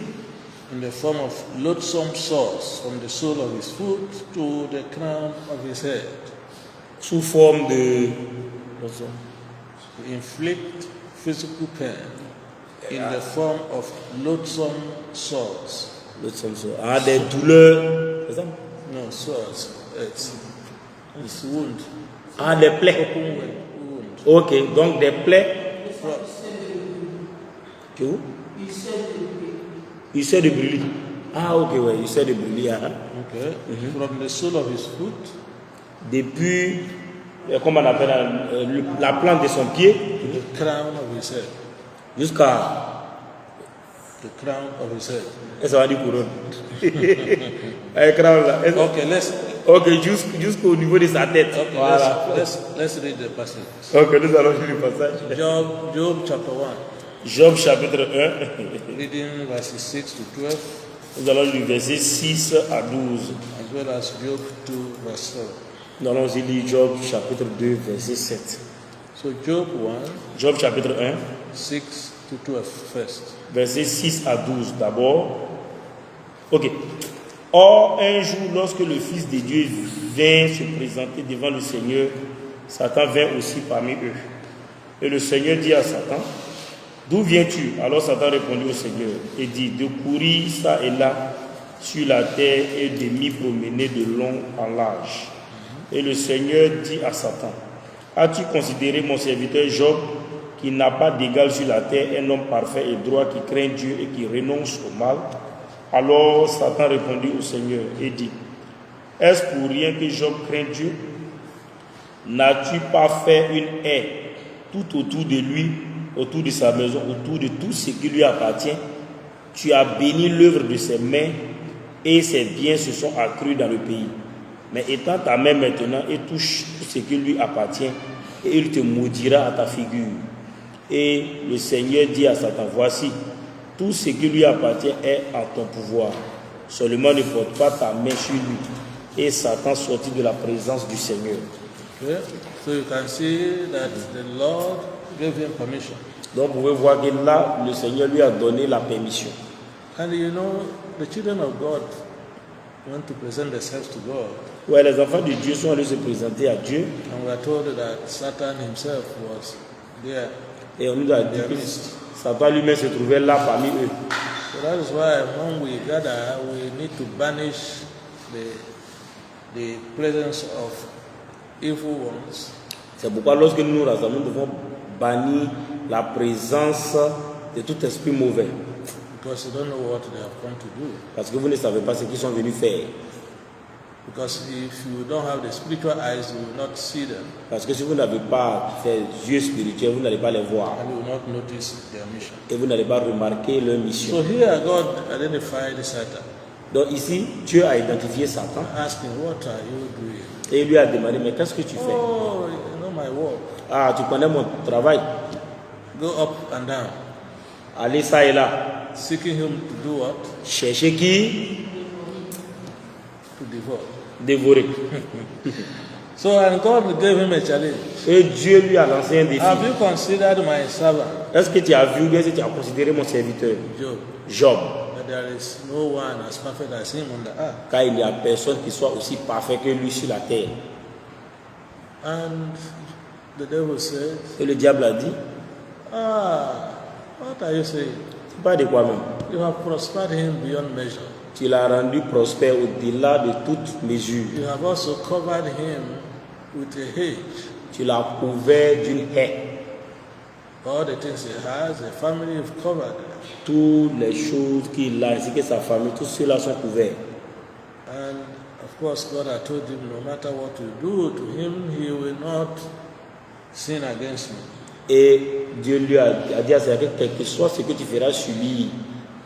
in the form of loathsome sores from the sole of his foot to the crown of his head. sous forme de... To inflict physical pain in the form of loathsome sores. des douleurs... c'est ça? No, sores. It's wound. Des plaies. Open wound. Ok, donc des plaies. Que où? Ulcère de brûlis. Ah ok, ouais, ulcère de brûlis. Hein. Okay. From the sole of his foot Depuis, comment on appelle la plante de son pied to the crown of his head. jusqu'à... The crown of his head. Et ça va dire couronne. Crown là. Okay, Ok, jusqu'au niveau de sa tête. okay, Voilà. let's read the passage. Ok, nous allons lire le passage. Job chapter 1, Job chapitre 1. reading verses 6 to 12, Nous allons lire verset 6 à 12. as well as Job 2 verse 7. Nous allons aussi lire Job chapitre 2, verset 7. So Job 1, Job chapitre 1, 6 to 12 first. verset 6 à 12 d'abord. Ok. Or, un jour, lorsque le Fils de Dieu vint se présenter devant le Seigneur, Satan vint aussi parmi eux. Et le Seigneur dit à Satan, d'où viens-tu? Alors Satan répondit au Seigneur et dit, de courir ça et là sur la terre et de m'y promener de long en large. Et le Seigneur dit à Satan, as-tu considéré mon serviteur Job, qui n'a pas d'égal sur la terre, un homme parfait et droit qui craint Dieu et qui renonce au mal? Alors Satan répondit au Seigneur et dit, est-ce pour rien que Job craint Dieu? N'as-tu pas fait une haie tout autour de lui, autour de sa maison, autour de tout ce qui lui appartient? Tu as béni l'œuvre de ses mains et ses biens se sont accrus dans le pays. Mais étends ta main maintenant et touche tout ce qui lui appartient et il te maudira à ta figure. Et le Seigneur dit à Satan, voici, tout ce qui lui appartient est en ton pouvoir. Seulement ne porte pas ta main sur lui. Et Satan sortit de la présence du Seigneur. Okay? So you can see that the Lord gave him permission. Donc vous pouvez voir que là, le Seigneur lui a donné la permission. And you know, the children of God want to present themselves to God. Ouais, les enfants de Dieu sont allés se présenter à Dieu. And we are told that Satan himself was there. Et on nous a dit que Satan lui-même se trouvait là parmi eux. So that is why when we gather, we need to banish the presence of evil ones. C'est pourquoi lorsque nous nous rassemblons, nous devons bannir la présence de tout esprit mauvais. Because you don't know what they have come to do. Parce que vous ne savez pas ce qu'ils sont venus faire. Because if you don't have the spiritual eyes, you will not see them. Parce que si vous n'avez pas ces yeux spirituels, vous n'allez pas les voir. And you will not notice their mission. Et vous n'allez pas remarquer leur mission. So here God identified Satan. Donc ici, Dieu a identifié Satan. Asking, what are you doing? Et il lui a demandé, mais qu'est-ce que tu fais? Oh, you know my work. Ah, tu connais mon travail. Go up and down. Aller ça et là. Seeking him to do what? Chercher qui? To devour. Dévorer. So and God gave him a challenge. Et Dieu lui a lancé un défi. Have you considered my servant Est-ce que tu as vu, est-ce que tu as considéré mon serviteur? Job? Job. The there is no one as perfect as him on the earth. Car il n'y a personne qui soit aussi parfait que lui sur la terre. And the devil said, Et le diable a dit, what are you saying? tu parles de quoi même? You have prospered him beyond measure. Tu l'as rendu prospère au-delà de toute mesure. You have also covered him with a hedge. Tu l'as couvert d'une haie. All the things he has, the family have covered. Toutes les choses qu'il a, ainsi que sa famille, tous ceux-là sont couverts. And of course, God had told him, no matter what you do to him, he will not sin against me. Et Dieu lui a dit à Seigneur que quel que soit ce que tu feras subir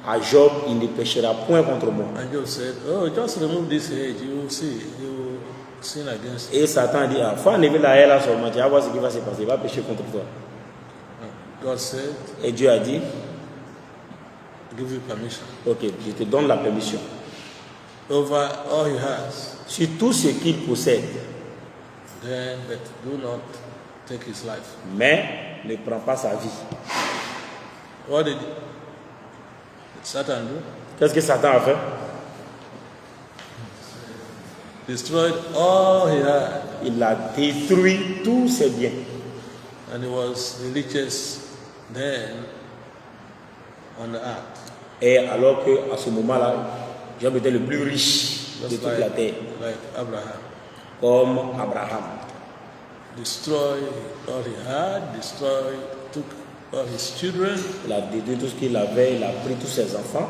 à Job, il ne péchera point contre moi. And Job said, just remove this hedge, you will see, he will sin against me. Et Satan a dit, faut enlever la haie là seulement, tu vas voir ce qui va se passer, il va pécher contre toi. God said, Et Dieu a dit, give you permission. ok, je te donne la permission. Over all he has, Sur tout ce qu'il possède, then but do not take his life. mais ne prends pas sa vie. What did Satan do? Qu'est-ce que Satan a fait? Destroyed all he had, Il a détruit tous ses biens. and he was the richest then on the earth. Et alors qu'à ce moment-là, Job était le plus riche de Just toute la terre, like Abraham. comme Abraham. Destroyed all he had, took all his children. Il a détruit tout ce qu'il avait, il a pris tous ses enfants.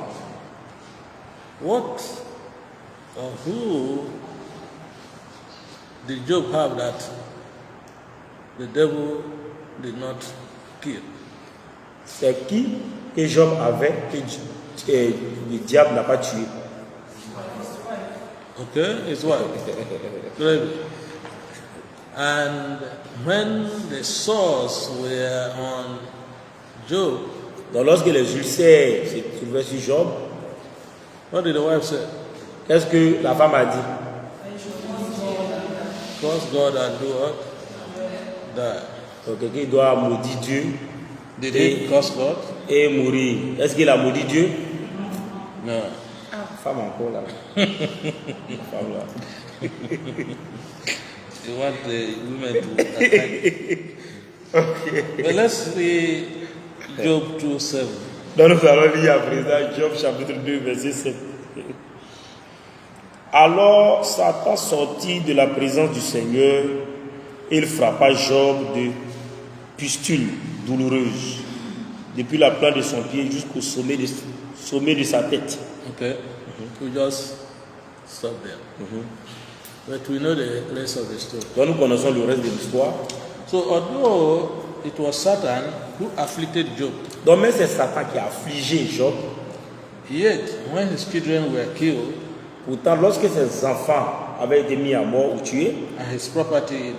What or who did Job have that the devil did not kill? C'est qui que Job avait que le diable n'a pas tué? Okay, his wife. Very. And when the sores were on Job, Donc lorsque les ulcères se trouvaient sur Job, what did the wife say? qu'est-ce que la femme a dit? Because God had do what? Died. Donc quelqu'un doit maudire Dieu Did he curse God? et mourir. Est-ce qu'il a maudit Dieu? No. Femme encore là. Femme là. You want the women to attack. Okay. But let's read Job 2:7. Donc nous allons lire à présent Job chapitre 2 verset 7. Alors Satan sortit de la présence du Seigneur et il frappa Job de pustules douloureuses depuis la plante de son pied jusqu'au sommet de sa tête. Okay. We just stop there. But we know the rest of the story. Donc nous connaissons le reste de l'histoire. So although it was Satan who afflicted Job, Donc même c'est Satan qui a affligé Job. yet when his children were killed Pourtant lorsque ses enfants avaient été mis à mort ou tués and his property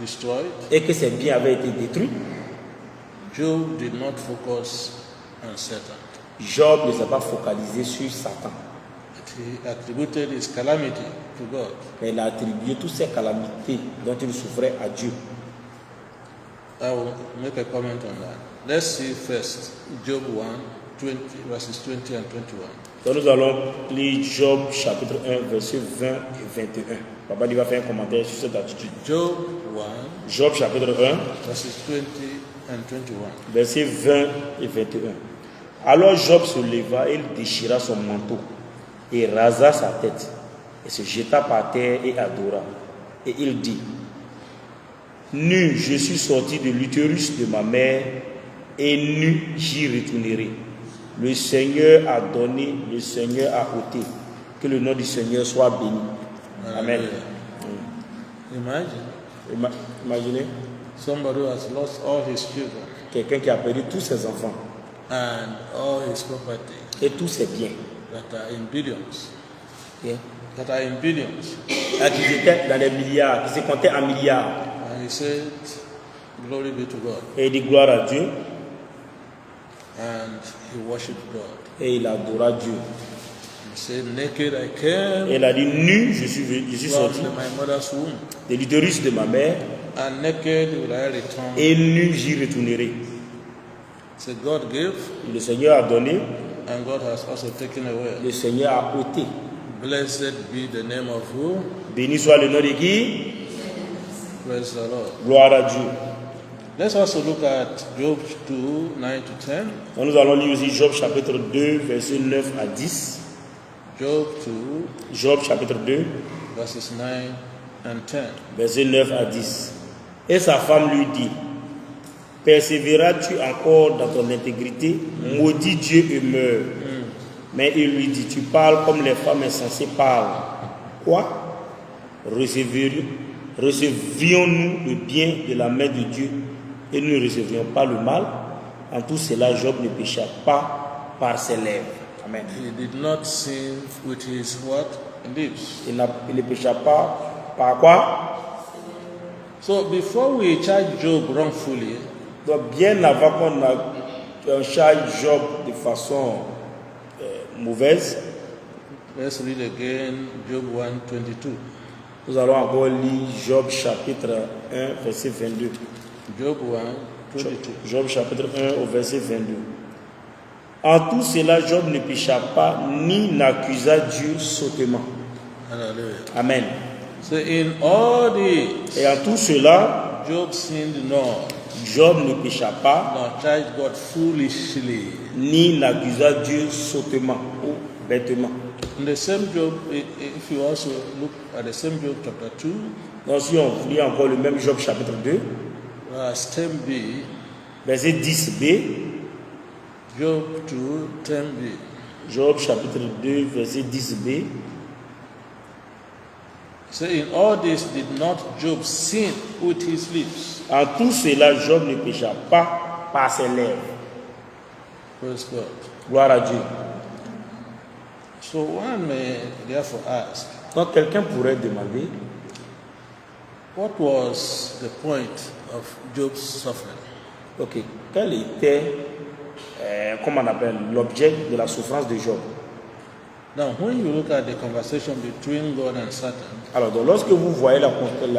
destroyed, et que ses biens avaient été détruits, Job did not focus on Satan. Job ne s'est pas focalisé sur Satan. But he attributed his calamity to God. Mais il a attribué toutes ces calamités dont il souffrait à Dieu. I will make a comment on that. Let's see first Job 1, verses 20 and 21. Donc nous allons lire Job chapitre 1, versets 20 et 21. Papa il va faire un commentaire sur cette attitude. Job 1, Job chapitre 1, verses 20 and 21. versets 20 et 21. Alors Job se leva et il déchira son manteau et rasa sa tête et se jeta par terre et adora. Et il dit, nu je suis sorti de l'utérus de ma mère et nu j'y retournerai. Le Seigneur a donné, le Seigneur a ôté. Que le nom du Seigneur soit béni. Amen. Imagine Imaginez somebody who has lost all his children quelqu'un qui a perdu tous ses enfants and all his property et tous ses biens. that are in billions. Yeah. That are in billions. Qui étaient dans les milliards, qui se comptaient en milliards. And he said, glory be to God. Et il dit gloire à Dieu. And he worshipped God. Et il adora Dieu. He said, naked I came Et il a dit nu, je suis from sorti my mother's womb, de l'utérus de ma mère and naked will I return. et nu j'y retournerai. So God gave, Le Seigneur a donné And God has also taken away. Le Seigneur a ôté. Blessed be the name of who? Béni soit le nom de qui? Praise the Lord. Gloire à Dieu. Let's also look at Job 2, 9 to 10. Donc nous allons lire aussi Job chapitre 2, versets 9 à 10. Job 2, Job chapitre 2, verses 9 and 10. versets 9 à 10. Et sa femme lui dit, persévéreras-tu encore dans ton intégrité? Maudit Dieu et meurs. Mais il lui dit, tu parles comme les femmes insensées parlent. Quoi? Recevions-nous le bien de la main de Dieu et nous ne recevions pas le mal? En tout cela, Job ne pécha pas par ses lèvres. Amen. He did not sin with his what? Lips. Il ne pécha pas par quoi? So before we charge Job wrongfully, Donc bien avant qu'on charge Job de façon mauvaise, let's read again Job 1:22. nous allons encore lire Job chapitre 1, verset 22. Job 1:22. Job chapitre 1 au verset 22. En tout cela, Job ne pécha pas ni n'accusa Dieu sottement. Hallelujah. Amen. So in all this, Et en tout cela, Job sinned not, Job ne pécha pas nor charged God foolishly. ni n'accusa Dieu sottement ou bêtement. In the same Job, if you also look at the same Job chapter 2, Donc si on lit encore le même Job chapitre 2, verse 10b, verset 10b, Job 2, 10b. Job chapitre 2, verset 10b. So in all this did not Job sin with his lips. En tout cela, Job ne pécha pas par ses lèvres. Praise God. Gloire à Dieu. So one may therefore ask, Donc quelqu'un pourrait demander, what was the point of Job's suffering? ok, quel était, comment on appelle, l'objet de la souffrance de Job? Now, when you look at the conversation between God and Satan, Alors, donc, lorsque vous voyez la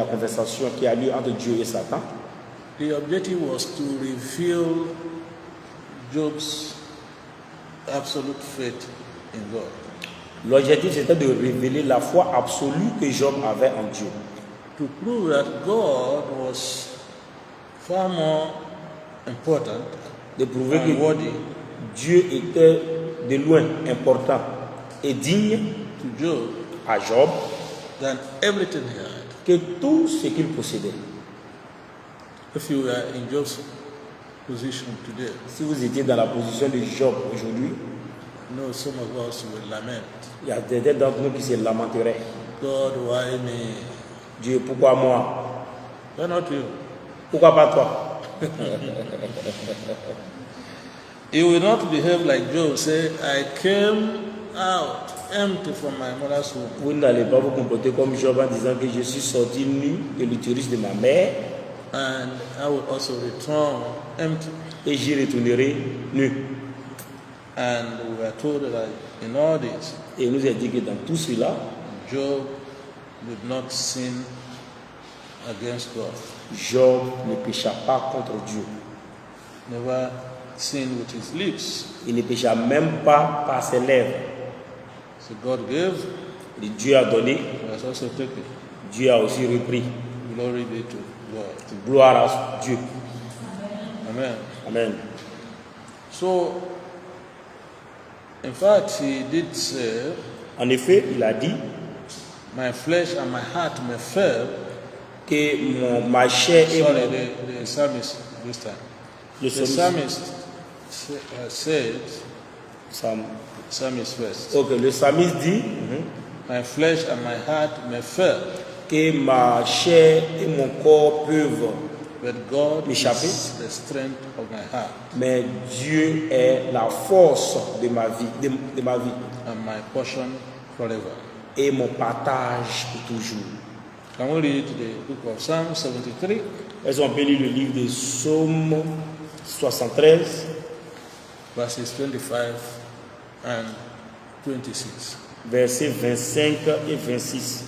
conversation qui a lieu entre Dieu et Satan, the objective was to reveal Job's absolute faith in God. l'objectif c'était de révéler la foi absolue que Job avait en Dieu. To prove that God was far more important De prouver and que worthy Dieu était de loin important et digne to Job à Job than everything he had. que tout ce qu'il possédait. If you were in Job's position today, Si vous étiez dans la position de Job aujourd'hui, some of us will lament. il y a des d'entre nous qui se lamenteraient. God, why me? Dieu, pourquoi moi? Why not you? Pourquoi pas toi? He will not behave like Job, say, I came out empty from my mother's womb. Vous n'allez pas vous comporter comme Job en disant que je suis sorti nu de l'utérus de ma mère And I will also return empty. et j'y retournerai nu. And we were told that in all this, Et il nous a dit que dans tout cela, Job did not sin against God. Job ne pécha pas contre Dieu. Never sinned with his lips. Il ne pécha même pas par ses lèvres. So God gave, Et Dieu a donné, he has also taken. Dieu a aussi repris. Glory be to God. Gloire à Dieu. Amen. Amen. So, in fact, he did say, En effet, il a dit my flesh and my heart may fail. que ma chair et Sorry, mon... the psalmist this time. Le The psalmist said, psalmist first, Ok, le psalmiste dit my flesh and my heart may fail, que ma chair et mon corps peuvent, but God m'échapper. is the strength of my heart mais Dieu est la force de ma vie, de ma vie and my portion forever. et mon partage pour toujours. Can we read the book of Psalm 73, Est-ce qu'on peut lire le livre de Psaume 73, verses 25 and 26? versets 25 et 26.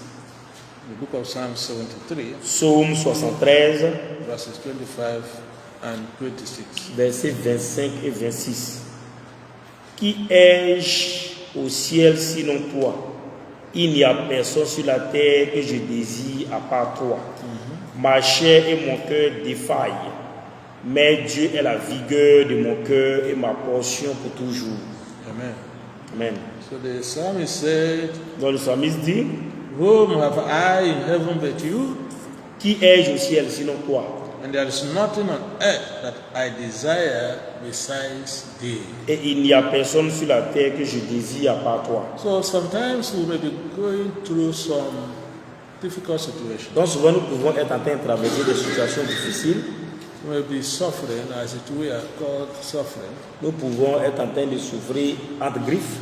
The book of Psalm 73, Psaume 73, verses 25 and 26. versets 25 et 26. Qui ai-je au ciel sinon toi? Il n'y a personne sur la terre que je désire à part toi. Ma chair et mon cœur défaillent, mais Dieu est la vigueur de mon cœur et ma portion pour toujours. Amen. Amen. So the psalmist said, Donc le psalmiste dit, whom have I in heaven but you? qui ai-je au ciel sinon toi? And there is nothing on earth that I desire besides thee. Et il n'y a personne sur la terre que je désire à part toi. So sometimes we may be going through some difficult situations. Donc souvent nous pouvons être en train de traverser des situations difficiles. We may be suffering, as it we are called suffering. Nous pouvons être en train de souffrir entre griffes.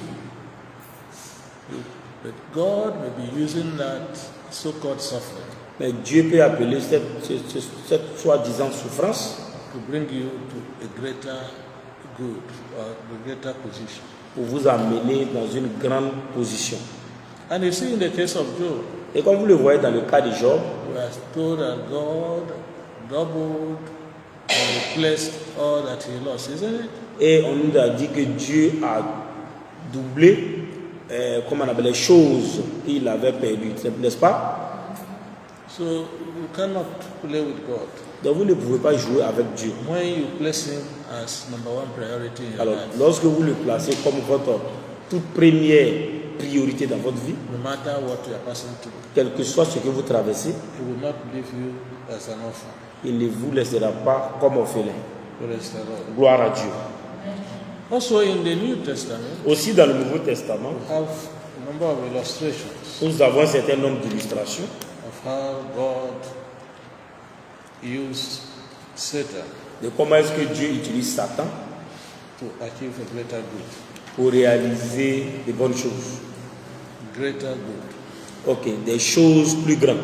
But God may be using that so-called suffering Mais Dieu peut appeler cette soi-disant souffrance to bring you to a greater good or a greater position. pour vous amener dans une grande position. And you see in the case of Job, Et comme vous le voyez dans le cas de Job, we are told that God doubled and replaced all that he lost, isn't it? et on nous a dit que Dieu a doublé comment on appelle les choses qu'il avait perdues, n'est-ce pas? So you cannot play with God. Donc vous ne pouvez pas jouer avec Dieu. When you place him as number one priority in your Alors life, lorsque vous le placez comme votre toute première priorité dans votre vie, no matter what you are passing through, quel que soit ce que vous traversez, he will not leave you as an orphan. il ne vous laissera pas comme orphelin. Praise the Lord. Gloire à Dieu. Also in the New Testament, Aussi dans le Nouveau Testament, we have a number of illustrations nous avons un certain nombre d'illustrations of how God used Satan de comment est-ce que Dieu utilise Satan to achieve a greater good. pour réaliser de bonnes choses. Greater good. Ok, des choses plus grandes.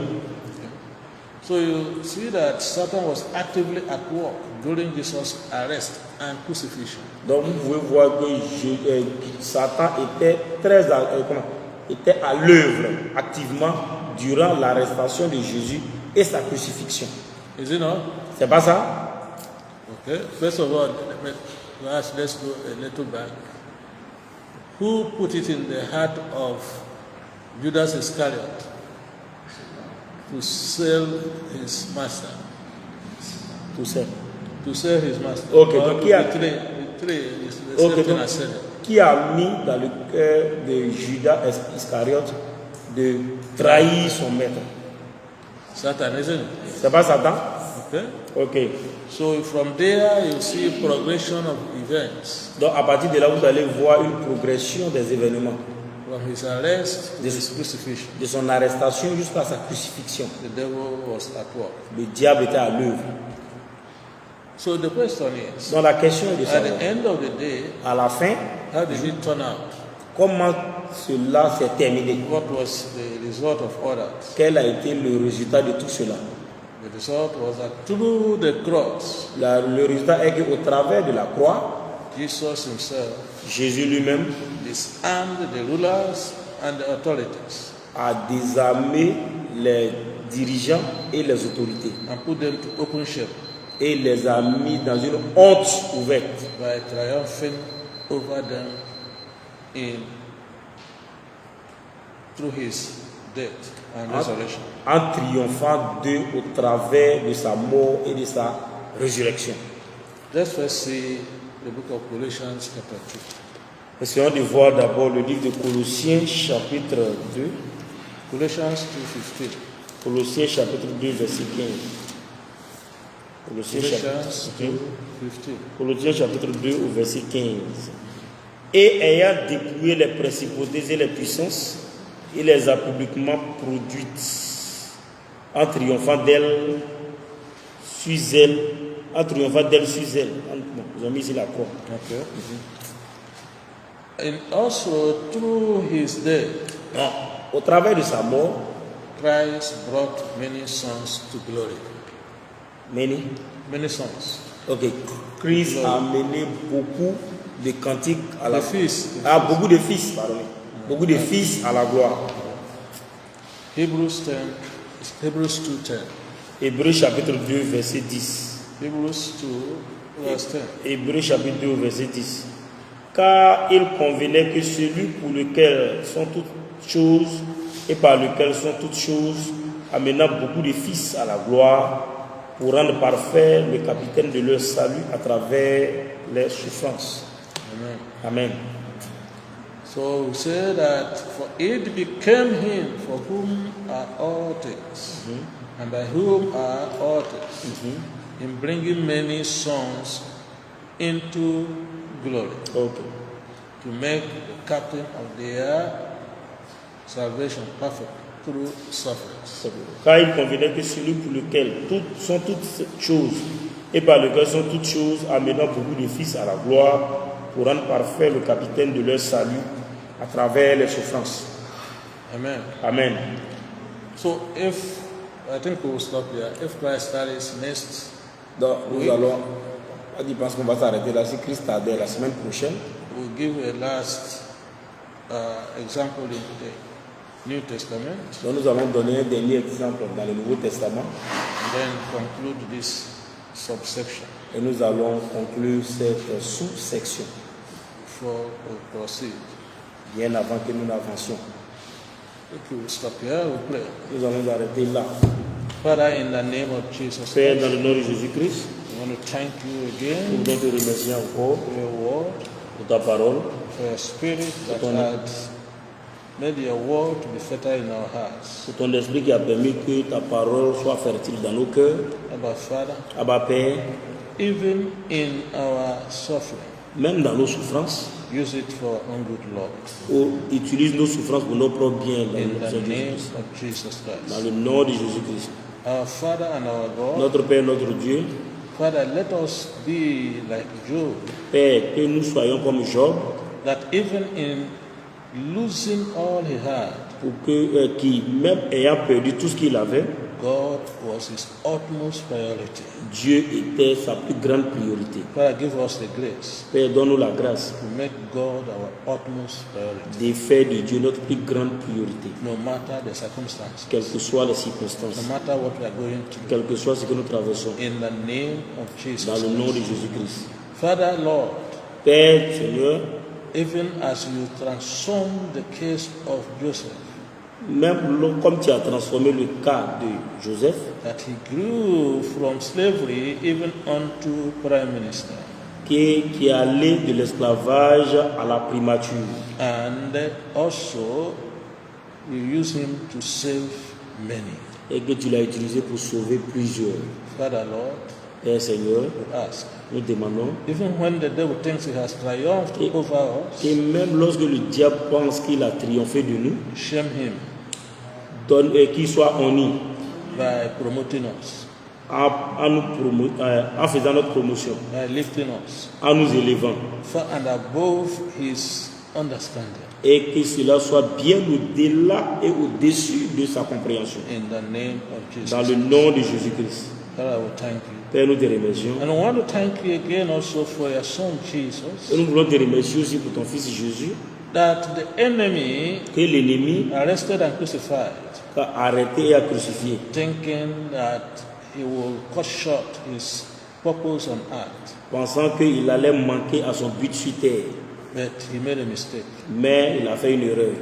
So you see that Satan was actively at work during Jesus' arrest and crucifixion. Donc vous pouvez voir que Satan était était à l'œuvre activement durant l'arrestation de Jésus et sa crucifixion. Is it not? C'est pas ça? Okay. First of all, let's go a little back. Who put it in the heart of Judas Iscariot to sell his master? Tout ça. To sell his master. Okay, Or donc to qui a- betray is the Ok, same thing donc, as selling. qui a mis dans le cœur de Judas Iscariote de trahir son maître? Satan, isn't it? C'est pas Satan? Okay. Ok. So from there you see progression of events Donc à partir de là, vous allez voir une progression des événements, from his arrest to his crucifixion. de son arrestation jusqu'à sa crucifixion. The devil was at work. Le diable était à l'œuvre. So the question is, Donc la question est de at savoir, the end of the day, à la fin, how did it turn out? comment cela s'est terminé? What was the result of all that? Quel a été le résultat de tout cela? The result was that through the cross, Le résultat est qu'au travers de la croix, Jesus himself Jésus lui-même disarmed the rulers and the authorities a désarmé les dirigeants et les autorités and put them to open shame et les a mis dans une honte ouverte by triumphing over them through his death and resurrection. en triomphant d'eux au travers de sa mort et de sa résurrection. Let's first see the book of Colossians chapter 2. Essayons de voir d'abord le livre de Colossiens chapitre 2. Colossians 2:15. Colossiens chapitre 2 verset 15. Colossiens Colossians chapitre 2. 2:15. Colossiens chapitre 2 au verset 15. Et ayant dépouillé les principautés et les puissances, il les a publiquement produites en triomphant d'elles sur elles. En triomphant d'elles sur elles. Ils ont mis ici la croix. Okay. And also through his death, Donc, au travers de sa mort, Christ brought many sons to glory. Many sons. Ok, Christ a amené beaucoup de cantiques à la The fils. beaucoup de fils, pardon. Beaucoup de fils à la gloire. Hebrews 2:10. Hébreux chapitre 2 verset 10. Hebrews 2 verse 10. Hébreux chapitre 2 verset 10. Car il convenait que celui pour lequel sont toutes choses et par lequel sont toutes choses, amenant beaucoup de fils à la gloire, pour rendre parfait le capitaine de leur salut à travers les souffrances. Amen. Amen. So we say that for it became him for whom are all things, and by whom are all things, in bringing many sons into glory, Ok. to make the captain of their salvation perfect through sufferings. Car il convenait que celui pour lequel sont toutes choses et par lequel sont toutes choses, amenant beaucoup de fils à la gloire, pour rendre parfait le capitaine de leur salut à travers les souffrances. Amen. Amen. So if, I think we will stop here, if Christ tarries next, Donc nous Oui. allons, je pense qu'on va s'arrêter là. Si Christ tarde la semaine prochaine, we'll give a last example in the New Testament, donc nous allons donner un dernier exemple dans le Nouveau Testament and then conclude this subsection et nous allons conclure cette sous-section before we proceed. bien avant que nous n'avancions. Okay, we'll stop here, we'll pray. Nous allons nous arrêter là. Father, in the name of Jesus Père, Christ, dans le nom de Jésus-Christ, we want to thank you nous again voulons te remercier encore for your word, pour ta parole, for your spirit that Ton- had made your word to be fertile in our hearts. pour ton esprit qui a permis que ta parole soit fertile dans nos cœurs. Abba Father, Abba Père, even in our suffering, même dans nos souffrances, use it for our own good Lord. utilise nos souffrances pour nos propres biens dans In le nom the de name Jésus-Christ. of Jesus Dans Christ. le nom de Jésus-Christ. Our Father and our God, Notre Père, notre Dieu, Father, let us be like Job, Père, que nous soyons comme Job, that even in losing all he had, pour que, qui, même ayant perdu tout ce qu'il avait, God was his utmost priority. Dieu était sa plus grande priorité. Father, give us the grace Père, donne-nous la grâce to make God our utmost priority, de faire de Dieu notre plus grande priorité, no matter the circumstances, quelles que soient les no circonstances, matter what we are going through. quel que soit ce que nous traversons, In the name of Jesus dans le nom de Christ. Jésus-Christ. Father, Lord, Père, Seigneur, even as you transform the case of Joseph, même comme tu as transformé le cas de Joseph, that he grew from slavery even unto prime minister, qui est allé de l'esclavage à la primature, and also you use him to save many. et que tu l'as utilisé pour sauver plusieurs. Father, Lord, Père Seigneur, we ask, nous demandons, even when the devil thinks he has triumphed over us, et même lorsque le diable pense qu'il a triomphé de nous, shame him donne qu'il soit honni by promoting us, en faisant notre promotion, by lifting us en nous élevant, far and above his understanding. et que cela soit bien au-delà et au-dessus de sa compréhension. In the name of Jesus. Dans le nom de Jésus-Christ. Father, I will thank you. Père, nous te remercions. And I want to thank you again also for your son Jesus, Et nous voulons te remercier aussi pour ton fils Jésus, that the enemy que l'ennemi arrested and crucified, a arrêté et a crucifié, thinking that he will cut short his purpose on earth. pensant qu'il allait manquer à son but sur terre. But he made a mistake. Mais il a fait une erreur.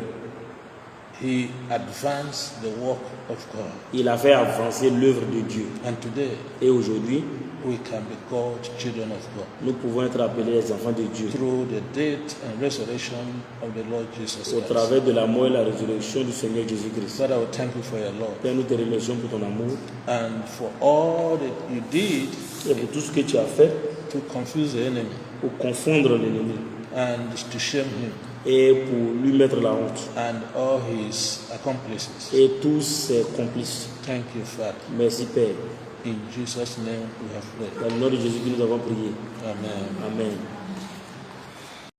He advanced the work of God. Il a fait avancer l'œuvre de Dieu. And today, Et aujourd'hui, we can be called children of God nous pouvons être appelés les enfants de Dieu. through the death and resurrection of the Lord Jesus Au Christ. travers de la mort et la résurrection du Seigneur Jésus-Christ. Father, I will thank you for your love Père, nous te remercions pour ton amour and for all that you did et pour tout ce que tu as fait to confuse the enemy pour confondre l'ennemi and to shame him et pour lui mettre la honte and all his accomplices. et tous ses complices. Thank you, Father. Merci Père. In Jesus' name we have prayed. Dans le nom de Jésus que nous avons prié. Amen. Amen.